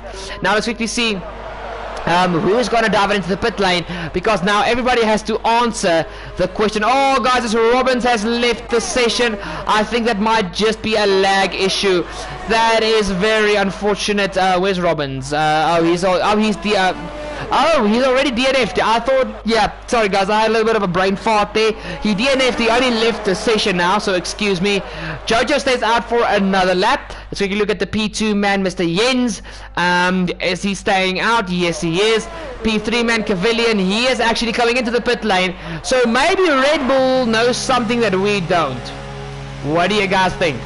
Now let's quickly see who is going to dive into the pit lane, because now everybody has to answer the question. Oh guys, as Robbins has left the session, I think that might just be a lag issue. That is very unfortunate. Where's Robbins? He's already DNF'd. I thought, yeah, sorry guys, I had a little bit of a brain fart there. He DNF'd, he only left the session now, so excuse me. Jojo stays out for another lap. Let's quickly look at the P2 man, Mr. Jens. Is he staying out? Yes, he is. P3 man, Cavillion, he is actually coming into the pit lane. So maybe Red Bull knows something that we don't. What do you guys think?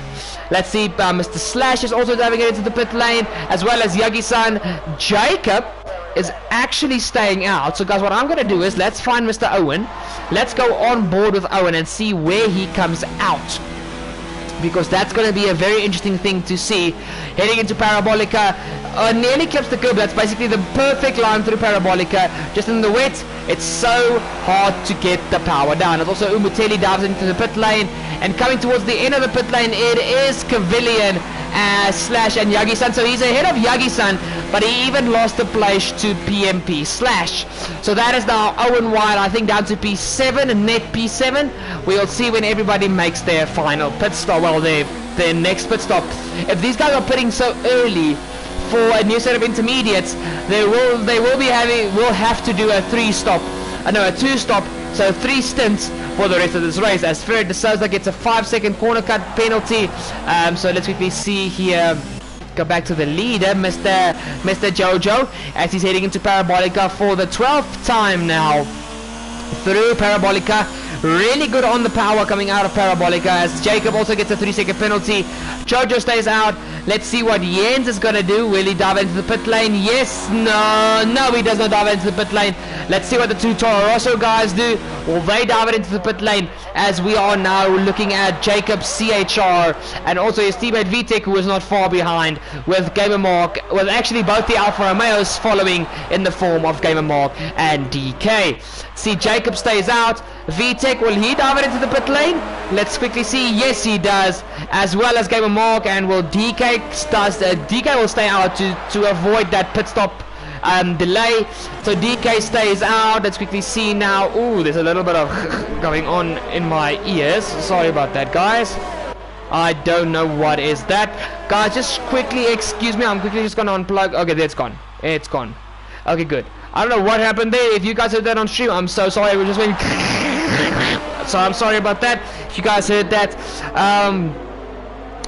Let's see, Mr. Slash is also diving into the pit lane, as well as Yagi-san. Jacob is actually staying out. So guys, what I'm going to do is let's find Mr. Owen. Let's go on board with Owen and see where he comes out, because that's going to be a very interesting thing to see. Heading into Parabolica, nearly clips the curb. That's basically the perfect line through Parabolica. Just in the wet, it's so hard to get the power down. And also Umuteli dives into the pit lane, and coming towards the end of the pit lane, it is Cavillion, Slash and Yagi-san. So he's ahead of Yagi-san, but he even lost the place to PMP Slash. So that is now Owen Wyatt, I think, down to P7, net P7. We'll see when everybody makes their final pit stop, well, their next pit stop. If these guys are pitting so early for a new set of intermediates, will have to do a 2-stop, so 3 stints for the rest of this race, as Ferret de Souza gets a 5-second corner cut penalty. So let's quickly see here. Go back to the leader, Mr. Jojo, as he's heading into Parabolica for the 12th time now through Parabolica. Really good on the power coming out of Parabolica, as Jacob also gets a 3-second penalty. Jojo stays out. Let's see what Jens is going to do. Will he dive into the pit lane? Yes. No, he does not dive into the pit lane. Let's see what the 2 Toro Rosso guys do. Will they dive into the pit lane, as we are now looking at Jacob CHR and also his teammate VTech, who is not far behind, with Gamer Mark, well, actually both the Alfa Romeos following in the form of Gamer Mark and DK. See, Jacob stays out. VTech, will he dive into the pit lane? Let's quickly see. Yes, he does, as well as Gamer Mark. And will DK will stay out to avoid that pit stop delay. So DK stays out. Let's quickly see now. Ooh, there's a little bit of going on in my ears. Sorry about that, guys. I don't know what is that. Guys, just quickly excuse me. I'm quickly just gonna unplug. Okay, there, it's gone. It's gone. Okay, good. I don't know what happened there. If you guys heard that on stream, I'm so sorry. We're just waiting. So I'm sorry about that. If you guys heard that.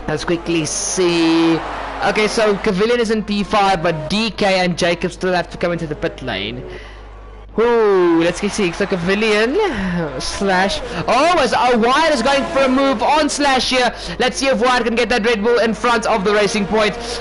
Let's quickly see. Okay, so Cavillion is in P5, but DK and Jacob still have to come into the pit lane. Ooh, let's see. So Cavillion, Slash. Oh, as Wyatt is going for a move on Slash here. Let's see if Wyatt can get that Red Bull in front of the Racing Point. As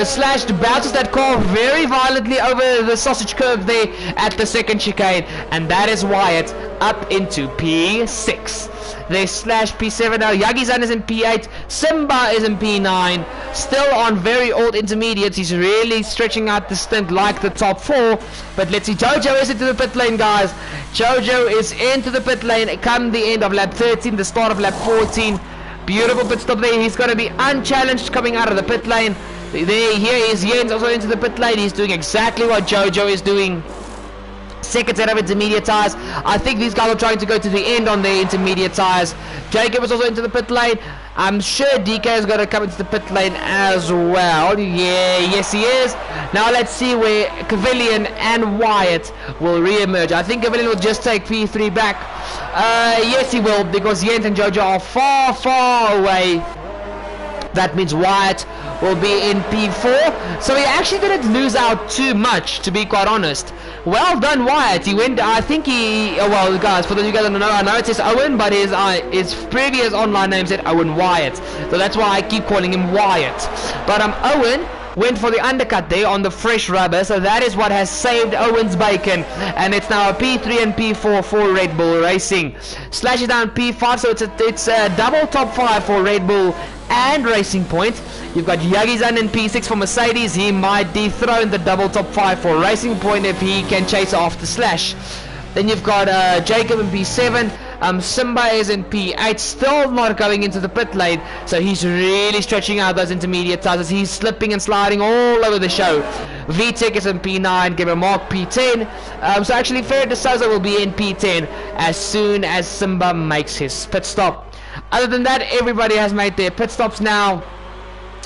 Slash bounces that car very violently over the sausage curve there at the second chicane, and that is Wyatt up into P6. There's Slash P7 now. Yagi-san is in P8. Simba is in P9. Still on very old intermediates. He's really stretching out the stint like the top 4. But let's see. Jojo is into the pit lane, guys. Jojo is into the pit lane come the end of lap 13, the start of lap 14. Beautiful pit stop there. He's going to be unchallenged coming out of the pit lane. Here is Jens also into the pit lane. He's doing exactly what Jojo is doing. Second set of intermediate tires. I think these guys are trying to go to the end on their intermediate tires. Jacob is also into the pit lane. I'm sure DK is going to come into the pit lane as well. Yeah, yes he is. Now let's see where Cavillion and Wyatt will re-emerge. I think Cavillion will just take P3 back. Yes he will, because Jens and Jojo are far, far away. That means Wyatt will be in P4. So he actually didn't lose out too much, to be quite honest. Well done, Wyatt. He went, I think he, well, guys, for those of you guys that don't know, I know it says Owen, but his previous online name said Owen Wyatt. So that's why I keep calling him Wyatt. But Owen went for the undercut there on the fresh rubber, so that is what has saved Owen's bacon, and it's now a P3 and P4 for Red Bull Racing. Slash is down P5, so it's a double top 5 for Red Bull and Racing Point. You've got Yagi-san in P6 for Mercedes. He might dethrone the double top 5 for Racing Point if he can chase after Slash. Then you've got Jacob in P7. Simba is in P8, still not going into the pit lane, so he's really stretching out those intermediate tires. He's slipping and sliding all over the show. VTech is in P9, give a mark P10. So actually Ferret de Souza will be in P10 as soon as Simba makes his pit stop. Other than that, everybody has made their pit stops now.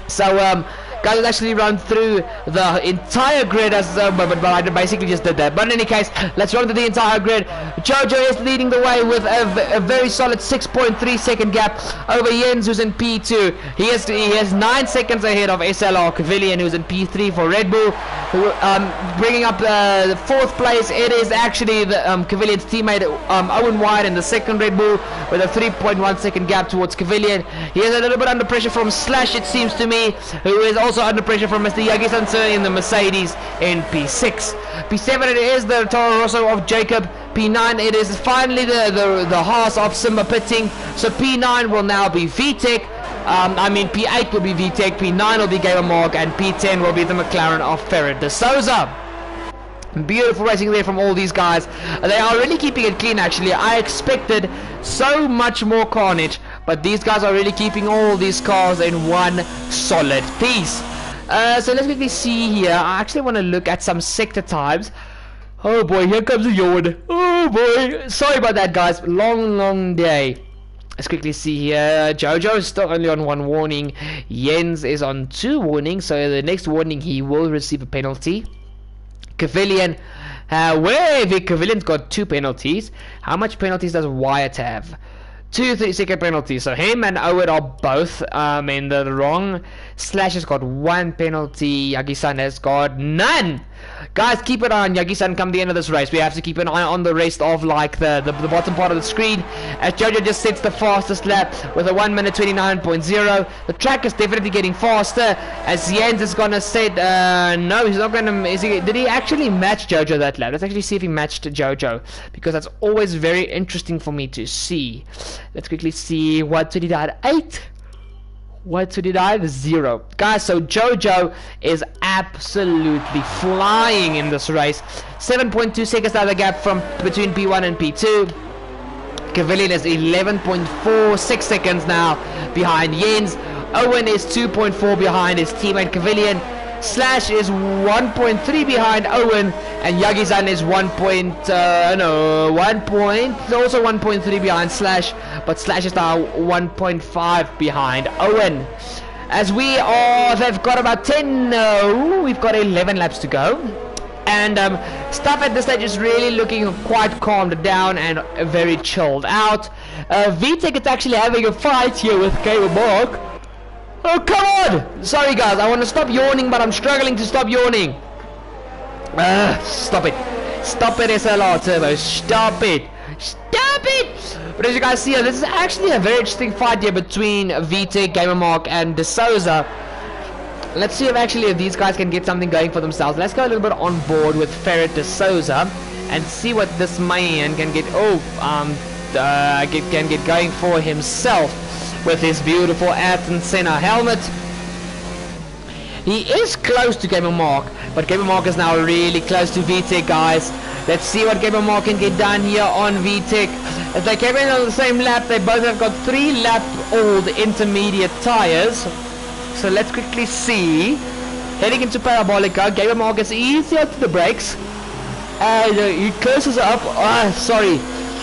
So guys, let's actually run through the entire grid as but I basically just did that. But in any case, let's run through the entire grid. Jojo is leading the way with a very solid 6.3 second gap over Jens, who's in P2. He has 9 seconds ahead of SLR Cavillion, who's in P3 for Red Bull. Bringing up the 4th place, it is actually the Cavillion's teammate Owen Wyatt in the second Red Bull with a 3.1 second gap towards Cavillion. He is a little bit under pressure from Slash, it seems to me, who is also under pressure from Mr. Yagi-san in the Mercedes in P6. P7 it is the Toro Rosso of Jacob. P9 it is finally the Haas of Simba pitting. So P9 will now be VTech. P8 will be VTech, P9 will be Gamer Mark, and P10 will be the McLaren of Ferret de Souza. Beautiful racing there from all these guys. They are really keeping it clean actually. I expected so much more carnage, but these guys are really keeping all these cars in one solid piece. So let's quickly see here. I actually want to look at some sector times. Oh boy, here comes a yawn. Oh boy, sorry about that guys. Long day. Let's quickly see here. Jojo is still only on 1 warning. Jens is on 2 warnings, so the next warning he will receive a penalty. Cavillion, Cavillion's got 2 penalties. How much penalties does Wyatt have? 2 30-second penalties. So him and Owen are both in the wrong. Slash has got 1 penalty. Yagi-san has got none. Guys, keep an eye on Yagi-san come the end of this race. We have to keep an eye on the rest of like the bottom part of the screen, as Jojo just sets the fastest lap with a 1 minute 29.0. The track is definitely getting faster, as Jens is gonna set no, he's not gonna. Did he actually match Jojo that lap? Let's actually see if he matched Jojo, because that's always very interesting for me to see. Let's quickly see. What did he die at? 8. What did he die? 0. Guys, so Jojo is absolutely flying in this race. 7.2 seconds out of the gap from between P1 and P2. Cavillion is 11.46 seconds now behind Jens. Owen is 2.4 behind his teammate Cavillion. Slash is 1.3 behind Owen, and Yagi-san is also 1.3 behind Slash, but Slash is now 1.5 behind Owen. As they've got about 10, no, we've got 11 laps to go. And stuff at this stage is really looking quite calmed down and very chilled out. VTech is actually having a fight here with Gamer Mark. Oh, come on! Sorry guys, I want to stop yawning, but I'm struggling to stop yawning. Stop it. Stop it, SLR Turbo. Stop it. Stop it! But as you guys see here, this is actually a very interesting fight here between VTech, Gamer Mark, and De Souza. Let's see if these guys can get something going for themselves. Let's go a little bit on board with Ferret de Souza and see what this man can get. Can get going for himself with his beautiful Ayrton Senna helmet. He is close to Gamer Mark, but Gamer Mark is now really close to VTech, guys. Let's see what Gamer Mark can get done here on VTech. If they came in on the same lap, they both have got 3-lap-old intermediate tires. So let's quickly see. Heading into Parabolica, Gamer Mark is easier to the brakes. And he closes up.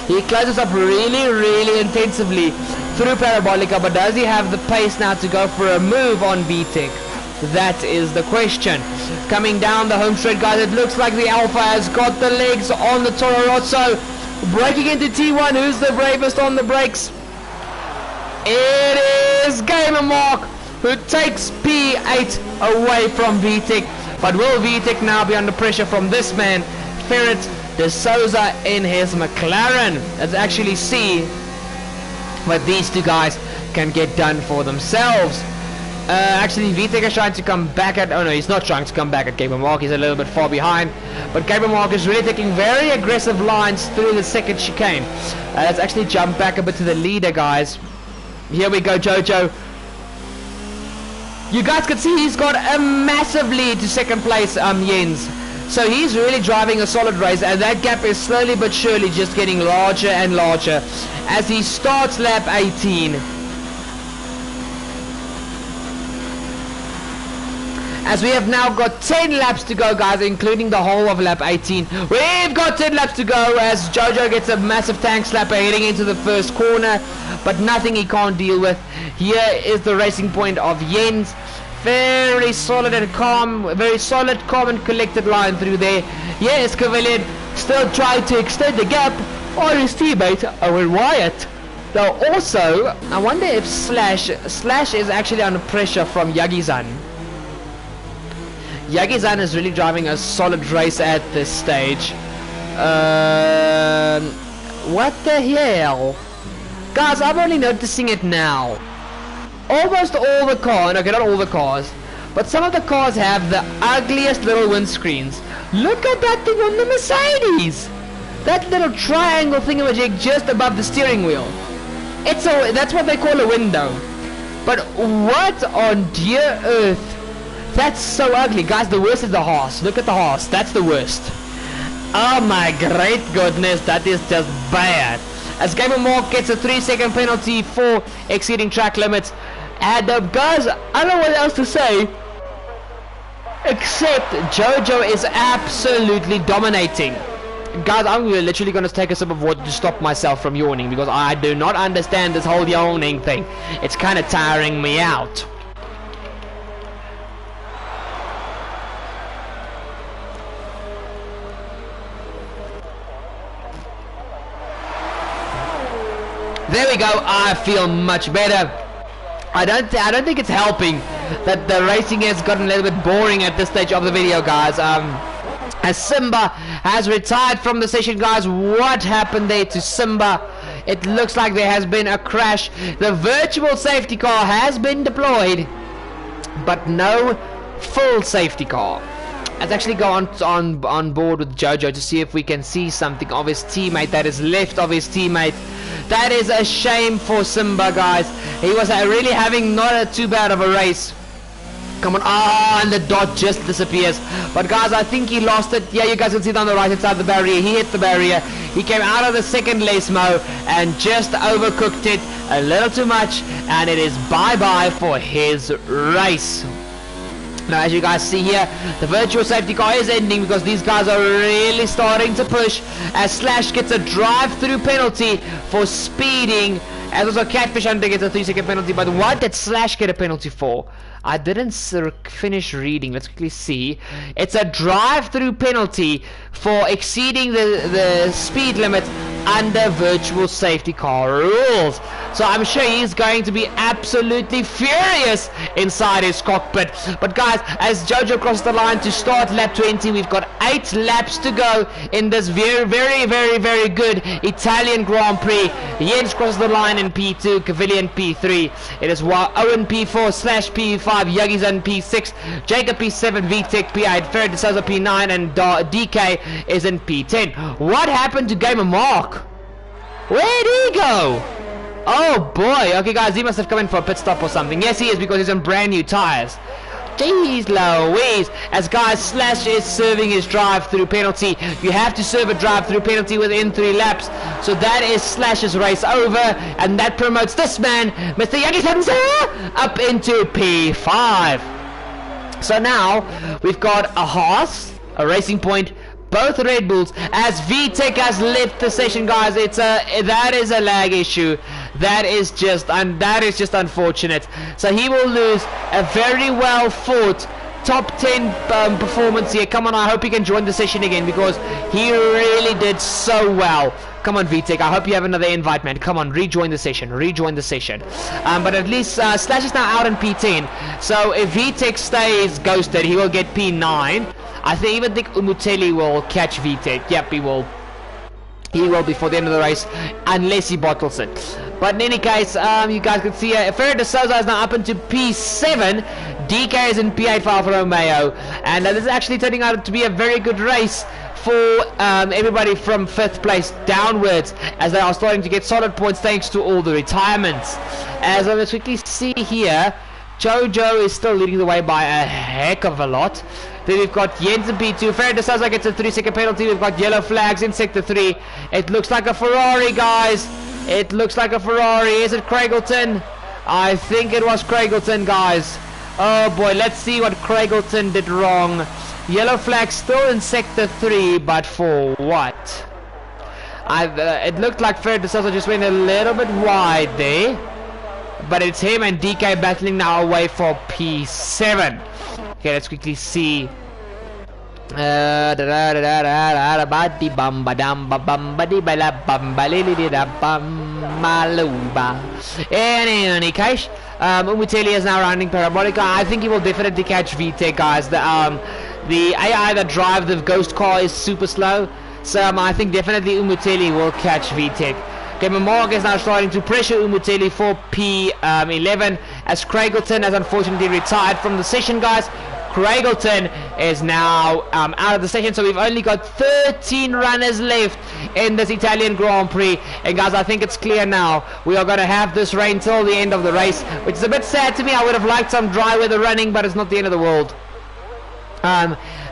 He closes up really intensively through Parabolica, but does he have the pace now to go for a move on VTech? That is the question. Coming down the home straight, guys, it looks like the Alpha has got the legs on the Toro Rosso. Breaking into T1, who's the bravest on the brakes? It is Gamer Mark, who takes P8 away from VTech. But will VTech now be under pressure from this man, Ferret de Souza, in his McLaren? Let's actually see what these two guys can get done for themselves. Actually, VTech is trying to come back at... Oh no, he's not trying to come back at Gamer Mark. He's a little bit far behind. But Gamer Mark is really taking very aggressive lines through the second chicane. Let's actually jump back a bit to the leader, guys. Here we go, Jojo. You guys can see he's got a massive lead to second place, Jens. So he's really driving a solid race, and that gap is slowly but surely just getting larger and larger as he starts lap 18. As we have now got 10 laps to go, guys, including the whole of lap 18. We've got 10 laps to go as Jojo gets a massive tank slapper heading into the first corner, but nothing he can't deal with. Here is the racing point of Jens. Very solid and calm, very solid, calm and collected line through there. Yes, Cavalian still trying to extend the gap on his teammate, Owen Wyatt. Though also, I wonder if Slash is actually under pressure from Yagi-san. Yagi-san is really driving a solid race at this stage. What the hell? Guys, I'm only noticing it now. Almost all the cars, okay, not all the cars, but some of the cars have the ugliest little windscreens. Look at that thing on the Mercedes! That little triangle thingamajig just above the steering wheel. That's what they call a window. But what on dear earth? That's so ugly. Guys, the worst is the horse. Look at the horse. That's the worst. Oh my great goodness. That is just bad. As Gamer Mark gets a 3-second penalty for exceeding track limits. And guys, I don't know what else to say. Except Jojo is absolutely dominating. Guys, I'm literally going to take a sip of water to stop myself from yawning. Because I do not understand this whole yawning thing. It's kind of tiring me out. There we go. I feel much better. I don't think it's helping that the racing has gotten a little bit boring at this stage of the video, guys. As Simba has retired from the session, guys. What happened there to Simba? It looks like there has been a crash. The virtual safety car has been deployed, but no full safety car. Let's actually go on board with Jojo to see if we can see something of his teammate that is left of his teammate. That is a shame for Simba, guys. He was really having not too bad of a race. Come on. Ah, and the dot just disappears. But guys, I think he lost it. Yeah, you guys can see it on the right hand side of the barrier. He hit the barrier. He came out of the second Lesmo and just overcooked it a little too much. And it is bye-bye for his race. Now, as you guys see here, the virtual safety car is ending because these guys are really starting to push as Slash gets a drive-through penalty for speeding. As also Catfish Hunter gets a 3-second penalty. But what did Slash get a penalty for? I didn't finish reading. Let's quickly see. It's a drive-through penalty for exceeding the speed limit under virtual safety car rules. So I'm sure he's going to be absolutely furious inside his cockpit. But guys, as Jojo crosses the line to start lap 20, we've got 8 laps to go in this very good Italian Grand Prix. Jens crosses the line in P2, Cavalian P3. It is Owen P4, Slash P5, Yagi-san P6, Jacob P7, VTech P8, Ferret de Souza P9, and DK is in P10. What happened to Gamer Mark? Where'd he go? Oh boy. Okay guys, he must have come in for a pit stop or something. Yes, he is, because he's on brand new tires. Jeez Louise. As guys, Slash is serving his drive-through penalty. You have to serve a drive-through penalty within 3 laps. So that is Slash's race over. And that promotes this man, Mr. Yagi-san, up into P5. So now, we've got a Haas, a Racing Point, both Red Bulls, as VTech has left the session, guys. That is a lag issue. That is just unfortunate. So he will lose a very well fought top 10 performance here. Come on, I hope he can join the session again, because he really did so well. Come on, VTech, I hope you have another invite, man. Come on, rejoin the session. But at least Slash is now out in P10. So if VTech stays ghosted, he will get P9. I even think Umuteli will catch VTech. Yep, he will. He will before the end of the race, unless he bottles it. But in any case, you guys can see Ferrer de Souza is now up into P7. DK is in P8 for Alfa Romeo, and this is actually turning out to be a very good race for everybody from 5th place downwards, as they are starting to get solid points thanks to all the retirements. As let's quickly see here, Jojo is still leading the way by a heck of a lot. Then we've got Jens in P2. Ferrer de Souza gets a 3-second penalty. We've got yellow flags in sector 3. It looks like a Ferrari, guys. It looks like a Ferrari. Is it Craigleton? I think it was Craigleton, guys. Oh boy, let's see what Craigleton did wrong. Yellow flag still in sector 3, but for what? It looked like Ferrer de Souza just went a little bit wide there. But it's him and DK battling now away for P7. Okay, let's quickly see. In any case, Umuteli is now rounding Parabolica. I think he will definitely catch VTEC, guys. The AI that drive the ghost car is super slow, so I think definitely Umuteli will catch VTEC. Okay, Mamorg is now starting to pressure Umuteli for P11, as Craigleton has unfortunately retired from the session, guys. Craigleton is now out of the session, so we've only got 13 runners left in this Italian Grand Prix. And guys, I think it's clear now. We are going to have this rain till the end of the race, which is a bit sad to me. I would have liked some dry weather running, but it's not the end of the world.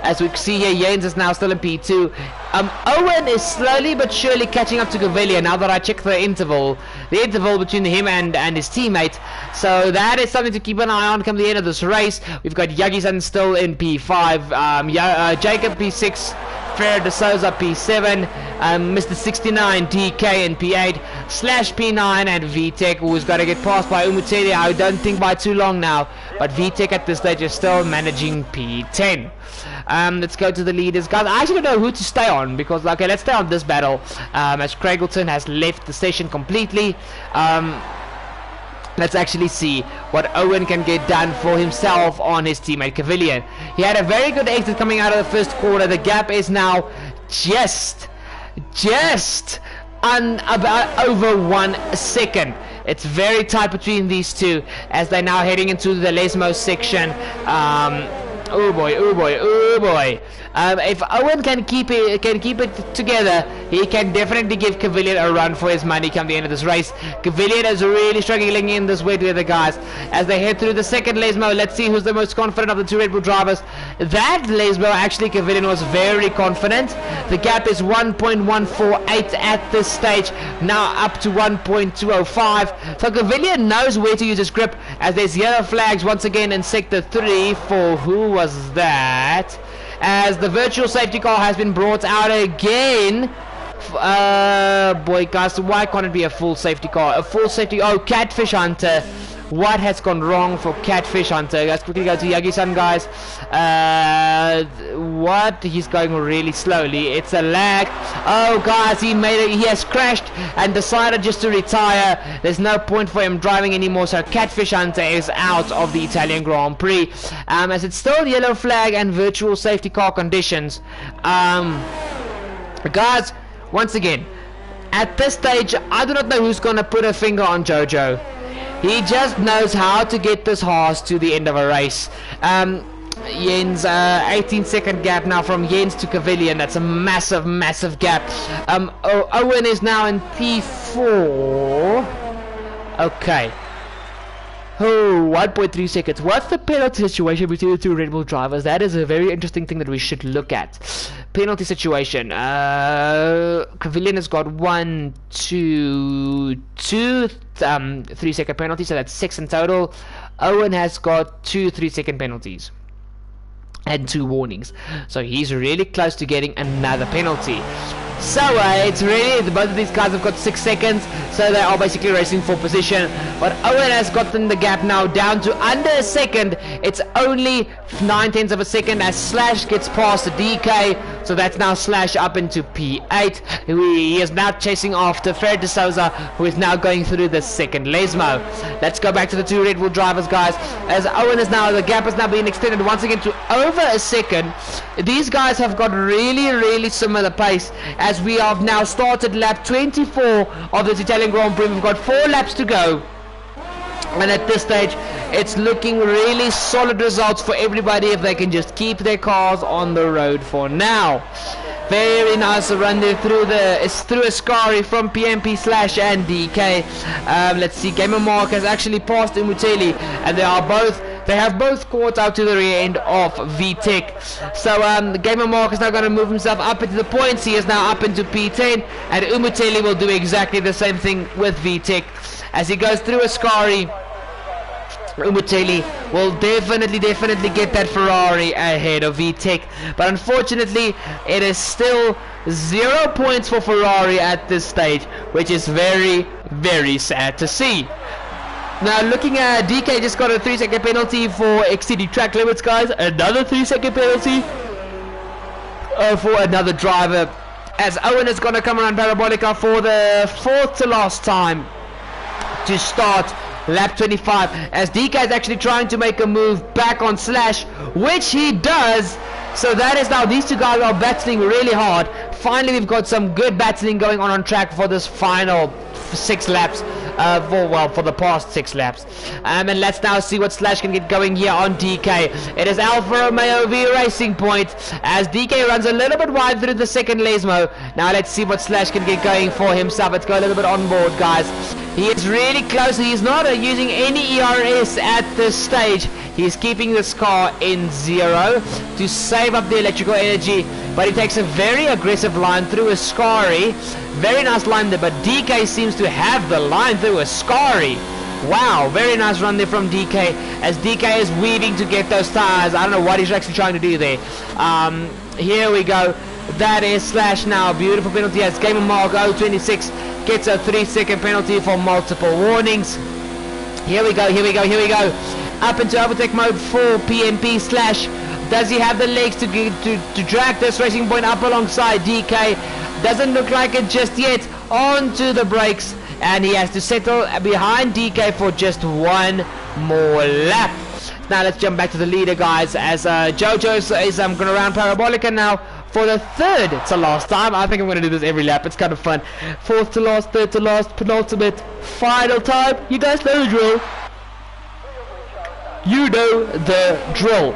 As we see here, Jens is now still in P2. Owen is slowly but surely catching up to Gavilia now that I check the interval between him and his teammate. So that is something to keep an eye on come the end of this race. We've got Yagi-san still in P5, Jacob P6, Ferrer de Souza P7, Mr. 69 DK in P8, Slash P9, and VTEC, who's got to get passed by Umuteli, I don't think by too long now, but VTEC at this stage is still managing P10. Let's go to the leaders, guys. I actually don't know who to stay on, because okay, let's stay on this battle, as Craigleton has left the station completely. Let's actually see what Owen can get done for himself on his teammate Cavillion. He had a very good exit coming out of the first quarter. The gap is now just about over 1 second. It's very tight between these two as they're now heading into the Lesmo section. Oh boy, oh boy, oh boy. If Owen can keep it together, he can definitely give Cavillion a run for his money come the end of this race. Cavillion is really struggling in this wet weather, guys. As they head through the second Lesmo, let's see who's the most confident of the two Red Bull drivers. That Lesmo, actually, Cavillion was very confident. The gap is 1.148 at this stage, now up to 1.205. So Cavillion knows where to use his grip, as there's yellow flags once again in sector 3 for who was that? As the virtual safety car has been brought out again. Boy, guys, why can't it be a full safety car? A full safety... Oh, Catfish Hunter. What has gone wrong for Catfish Hunter? Let's quickly go to Yagi-san, guys. What? He's going really slowly. It's a lag. Oh, guys, he has crashed and decided just to retire. There's no point for him driving anymore, so Catfish Hunter is out of the Italian Grand Prix. As it's still yellow flag and virtual safety car conditions. Guys, once again, at this stage, I do not know who's going to put a finger on Jojo. He just knows how to get this horse to the end of a race. Jens, 18-second gap now from Jens to Cavillion. That's a massive, massive gap. Owen is now in P4. Okay. Oh, 1.3 seconds. What's the penalty situation between the two Red Bull drivers? That is a very interesting thing that we should look at. Penalty situation. Cavillion has got 1, 2, 3-second penalties, so that's 6 in total. Owen has got 2 3-second penalties and 2 warnings, so he's really close to getting another penalty. So it's really, both of these guys have got 6 seconds, so they are basically racing for position. But Owen has gotten the gap now down to under a second. It's only 9/10 of a second as Slash gets past the DK. So that's now Slash up into P8. He is now chasing after Fred de Souza, who is now going through the second Lesmo. Let's go back to the two Red Bull drivers, guys. As Owen is now, the gap has now been extended once again to over a second. These guys have got really similar pace, as we have now started lap 24 of this Italian Grand Prix. We've got 4 laps to go. And at this stage, it's looking really solid results for everybody if they can just keep their cars on the road for now. Very nice run there through Ascari from PMP Slash and DK. Let's see, Gamer Mark has actually passed Umuteli, and they have both caught out to the rear end of VTech. So Gamer Mark is now going to move himself up into the points. He is now up into P10, and Umuteli will do exactly the same thing with VTech. As he goes through Ascari, Umuteli will definitely get that Ferrari ahead of VTech, but unfortunately it is still 0 points for Ferrari at this stage, which is very sad to see. Now looking at DK, just got a 3-second penalty for exceeding track limits, guys. Another 3-second penalty for another driver, as Owen is going to come around Parabolica for the 4th to last time to start lap 25, as DK is actually trying to make a move back on Slash, which he does. So that is now, these two guys are battling really hard. Finally, we've got some good battling going on track for this final 6 laps, for the past 6 laps. And let's now see what Slash can get going here on DK. It is Alfa Romeo v Racing Point, as DK runs a little bit wide through the second Lesmo. Now let's see what Slash can get going for himself. Let's go a little bit on board, guys. He is really close. He's not using any ERS at this stage. He's keeping this car in 0 to save up the electrical energy, but he takes a very aggressive line through Ascari. Very nice line there, but DK seems to have the line through Ascari. Wow, very nice run there from DK, as DK is weaving to get those tires. I don't know what he's actually trying to do there. Here we go. That is Slash now. Beautiful penalty as Gamer Mark 026 gets a 3-second penalty for multiple warnings. Here we go. Up into overtake mode for PMP Slash. Does he have the legs to drag this Racing Point up alongside DK? Doesn't look like it just yet. Onto the brakes, and he has to settle behind DK for just one more lap. Now let's jump back to the leader, guys, as Jojo is going to round Parabolica now for the 3rd to last time. I think I'm going to do this every lap. It's kind of fun. 4th to last, 3rd to last, penultimate, final time. You guys know the drill. You know the drill.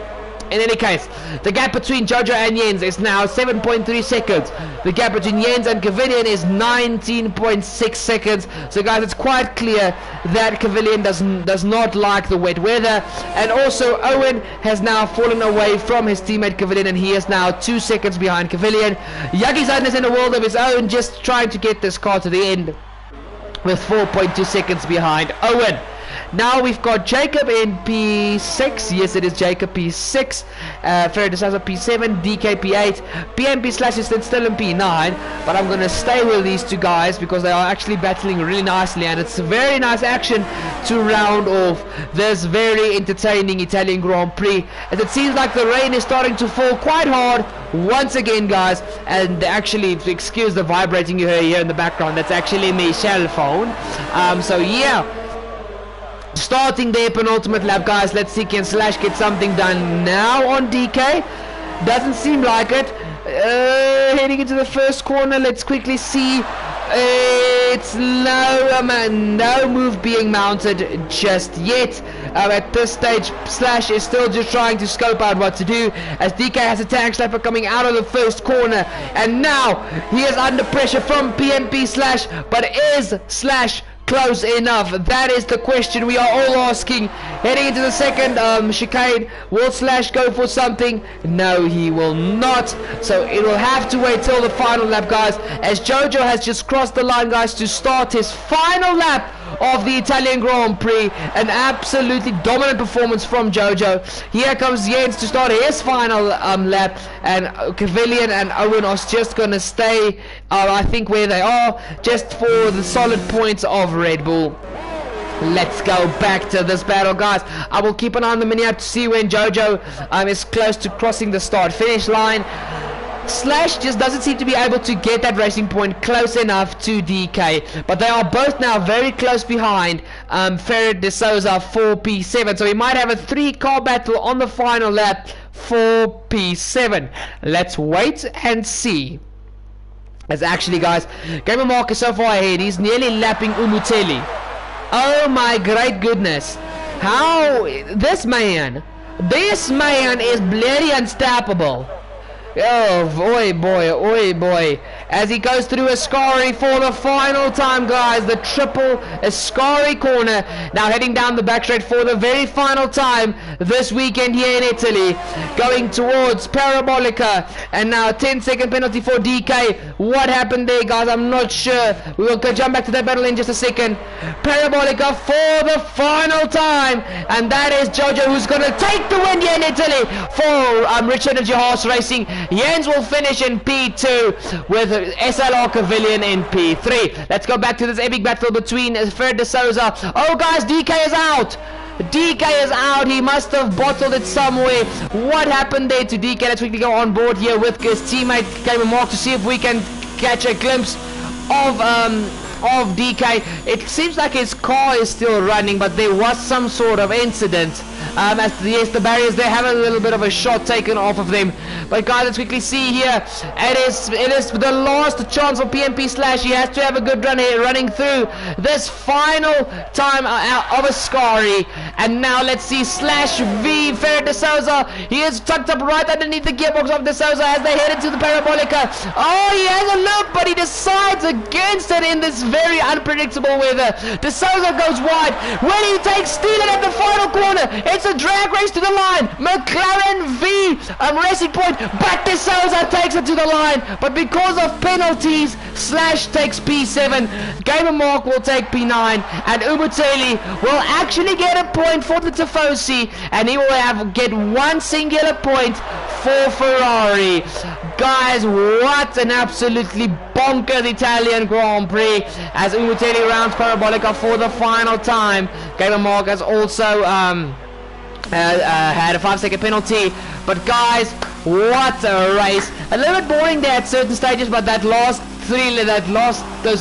In any case, the gap between Jojo and Jens is now 7.3 seconds. The gap between Jens and Kavilian is 19.6 seconds. So guys, it's quite clear that Kavilian does not like the wet weather. And also Owen has now fallen away from his teammate Kavilian, and he is now 2 seconds behind Kavilian. Yagi is in a world of his own, just trying to get this car to the end with 4.2 seconds behind Owen. Now we've got Jacob in P6. Yes, it is Jacob P6. Ferrer de Souza P7. DK P8. PMP Slash is still in P9. But I'm going to stay with these two guys because they are actually battling really nicely. And it's a very nice action to round off this very entertaining Italian Grand Prix. As it seems like the rain is starting to fall quite hard once again, guys. And actually, excuse the vibrating you hear here in the background, that's actually my cell phone. So yeah, starting their penultimate lap, guys. Let's see, can Slash get something done now on DK? Doesn't seem like it. Heading into the first corner, let's quickly see. It's no move being mounted just yet. At this stage, Slash is still just trying to scope out what to do, as DK has a tank slapper coming out of the first corner, and now he is under pressure from PMP Slash. But is Slash close enough? That is the question we are all asking. Heading into the second chicane, will Slash go for something? No, he will not. So it will have to wait till the final lap, guys, as Jojo has just crossed the line, guys, to start his final lap of the Italian Grand Prix. An absolutely dominant performance from Jojo. Here comes Jens to start his final lap, and Kavilian and Owen are just going to stay, I think, where they are, just for the solid points of Red Bull. Let's go back to this battle, guys. I will keep an eye on the mini-app to see when Jojo is close to crossing the start-finish line. Slash just doesn't seem to be able to get that racing point close enough to DK, but they are both now very close behind Ferret de Souza for P7, so we might have a 3-car battle on the final lap for P7. Let's wait and see. As actually, guys, Gamer Mark is so far ahead, he's nearly lapping Umuteli. Oh my great goodness. How this man is bloody unstoppable. Oh boy, as he goes through Ascari for the final time, guys. The triple Ascari corner, now heading down the back straight for the very final time this weekend here in Italy, going towards Parabolica, and now 10-second penalty for DK. What happened there, guys? I'm not sure. We will go jump back to that battle in just a second. Parabolica for the final time, and that is Jojo who's going to take the win here in Italy for Rich Energy Horse Racing. Jens will finish in P2 with SLR Pavilion in P3. Let's go back to this epic battle between Ferret de Souza. Oh guys, DK is out. DK is out. He must have bottled it somewhere. What happened there to DK? Let's quickly go on board here with his teammate Gamer Mark to see if we can catch a glimpse of DK. It seems like his car is still running, but there was some sort of incident. Yes, the barriers there have a little bit of a shot taken off of them. But guys, let's quickly see here. It is the last chance for PMP Slash. He has to have a good run here, running through this final time of Ascari. And now let's see Slash v Ferret de Souza. He is tucked up right underneath the gearbox of de Souza as they head into the Parabolica. Oh, he has a look, but he decides against it in this very unpredictable weather. De Souza goes wide. Will he take stealing at the final corner? It's a drag race to the line. McLaren v Racing Point, but de Souza takes it to the line. But because of penalties, Slash takes P7. Gamer Mark will take P9, and Umuteli will actually get a point for the Tifosi, and he will get one singular point for Ferrari. Guys, what an absolutely bonkers Italian Grand Prix as Umuteli rounds Parabolica for the final time. Gamer Mark has also had a 5-second penalty, but guys, what a race. A little bit boring there at certain stages, but those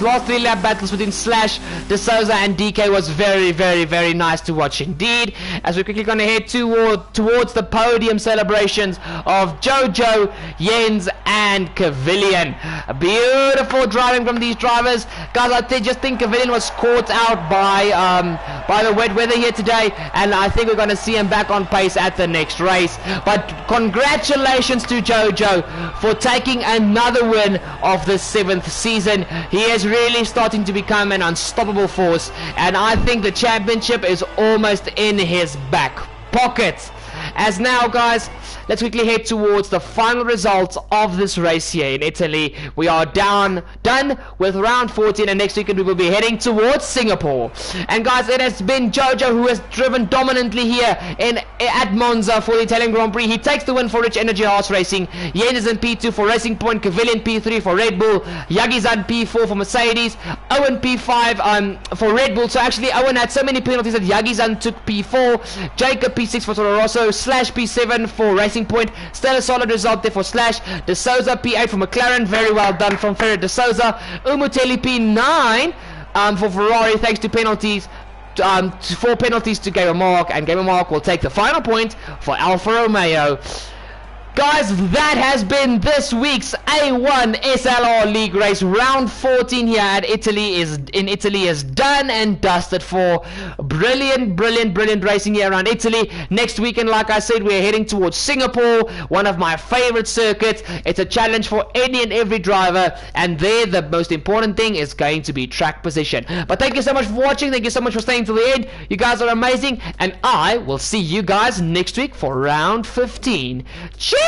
last 3 lap battles between Slash, de Souza and DK was very, very, very nice to watch indeed. As we're quickly going to head towards the podium celebrations of Jojo, Jens and Pavilion. Beautiful driving from these drivers, guys. I just think Pavilion was caught out by the wet weather here today, and I think we're going to see him back on pace at the next race. But congratulations to Jojo for taking another win of the 7th season. He is really starting to become an unstoppable force, and I think the championship is almost in his back pocket. As now, guys, let's quickly head towards the final results of this race here in Italy. We are done with round 14, and next weekend we will be heading towards Singapore. And guys, it has been Jojo who has driven dominantly here at Monza for the Italian Grand Prix. He takes the win for Rich Energy Horse Racing. Jens is in P2 for Racing Point, Pavilion P3 for Red Bull, Yagizan P4 for Mercedes, Owen P5 for Red Bull. So actually Owen had so many penalties that Yagizan took P4, Jacob P6 for Toro Rosso, Slash P7 for Racing Point. Still a solid result there for Slash. De Souza P8 for McLaren. Very well done from Ferret de Souza. Umuteli P9 for Ferrari, thanks to penalties. 4 penalties to Gamer Mark, and Gamer Mark will take the final point for Alfa Romeo. Guys, that has been this week's A1 SLR League race. Round 14 here at Italy is done and dusted for. Brilliant racing here around Italy. Next weekend, like I said, we're heading towards Singapore, one of my favorite circuits. It's a challenge for any and every driver, and there the most important thing is going to be track position. But thank you so much for watching. Thank you so much for staying till the end. You guys are amazing, and I will see you guys next week for round 15. Cheers!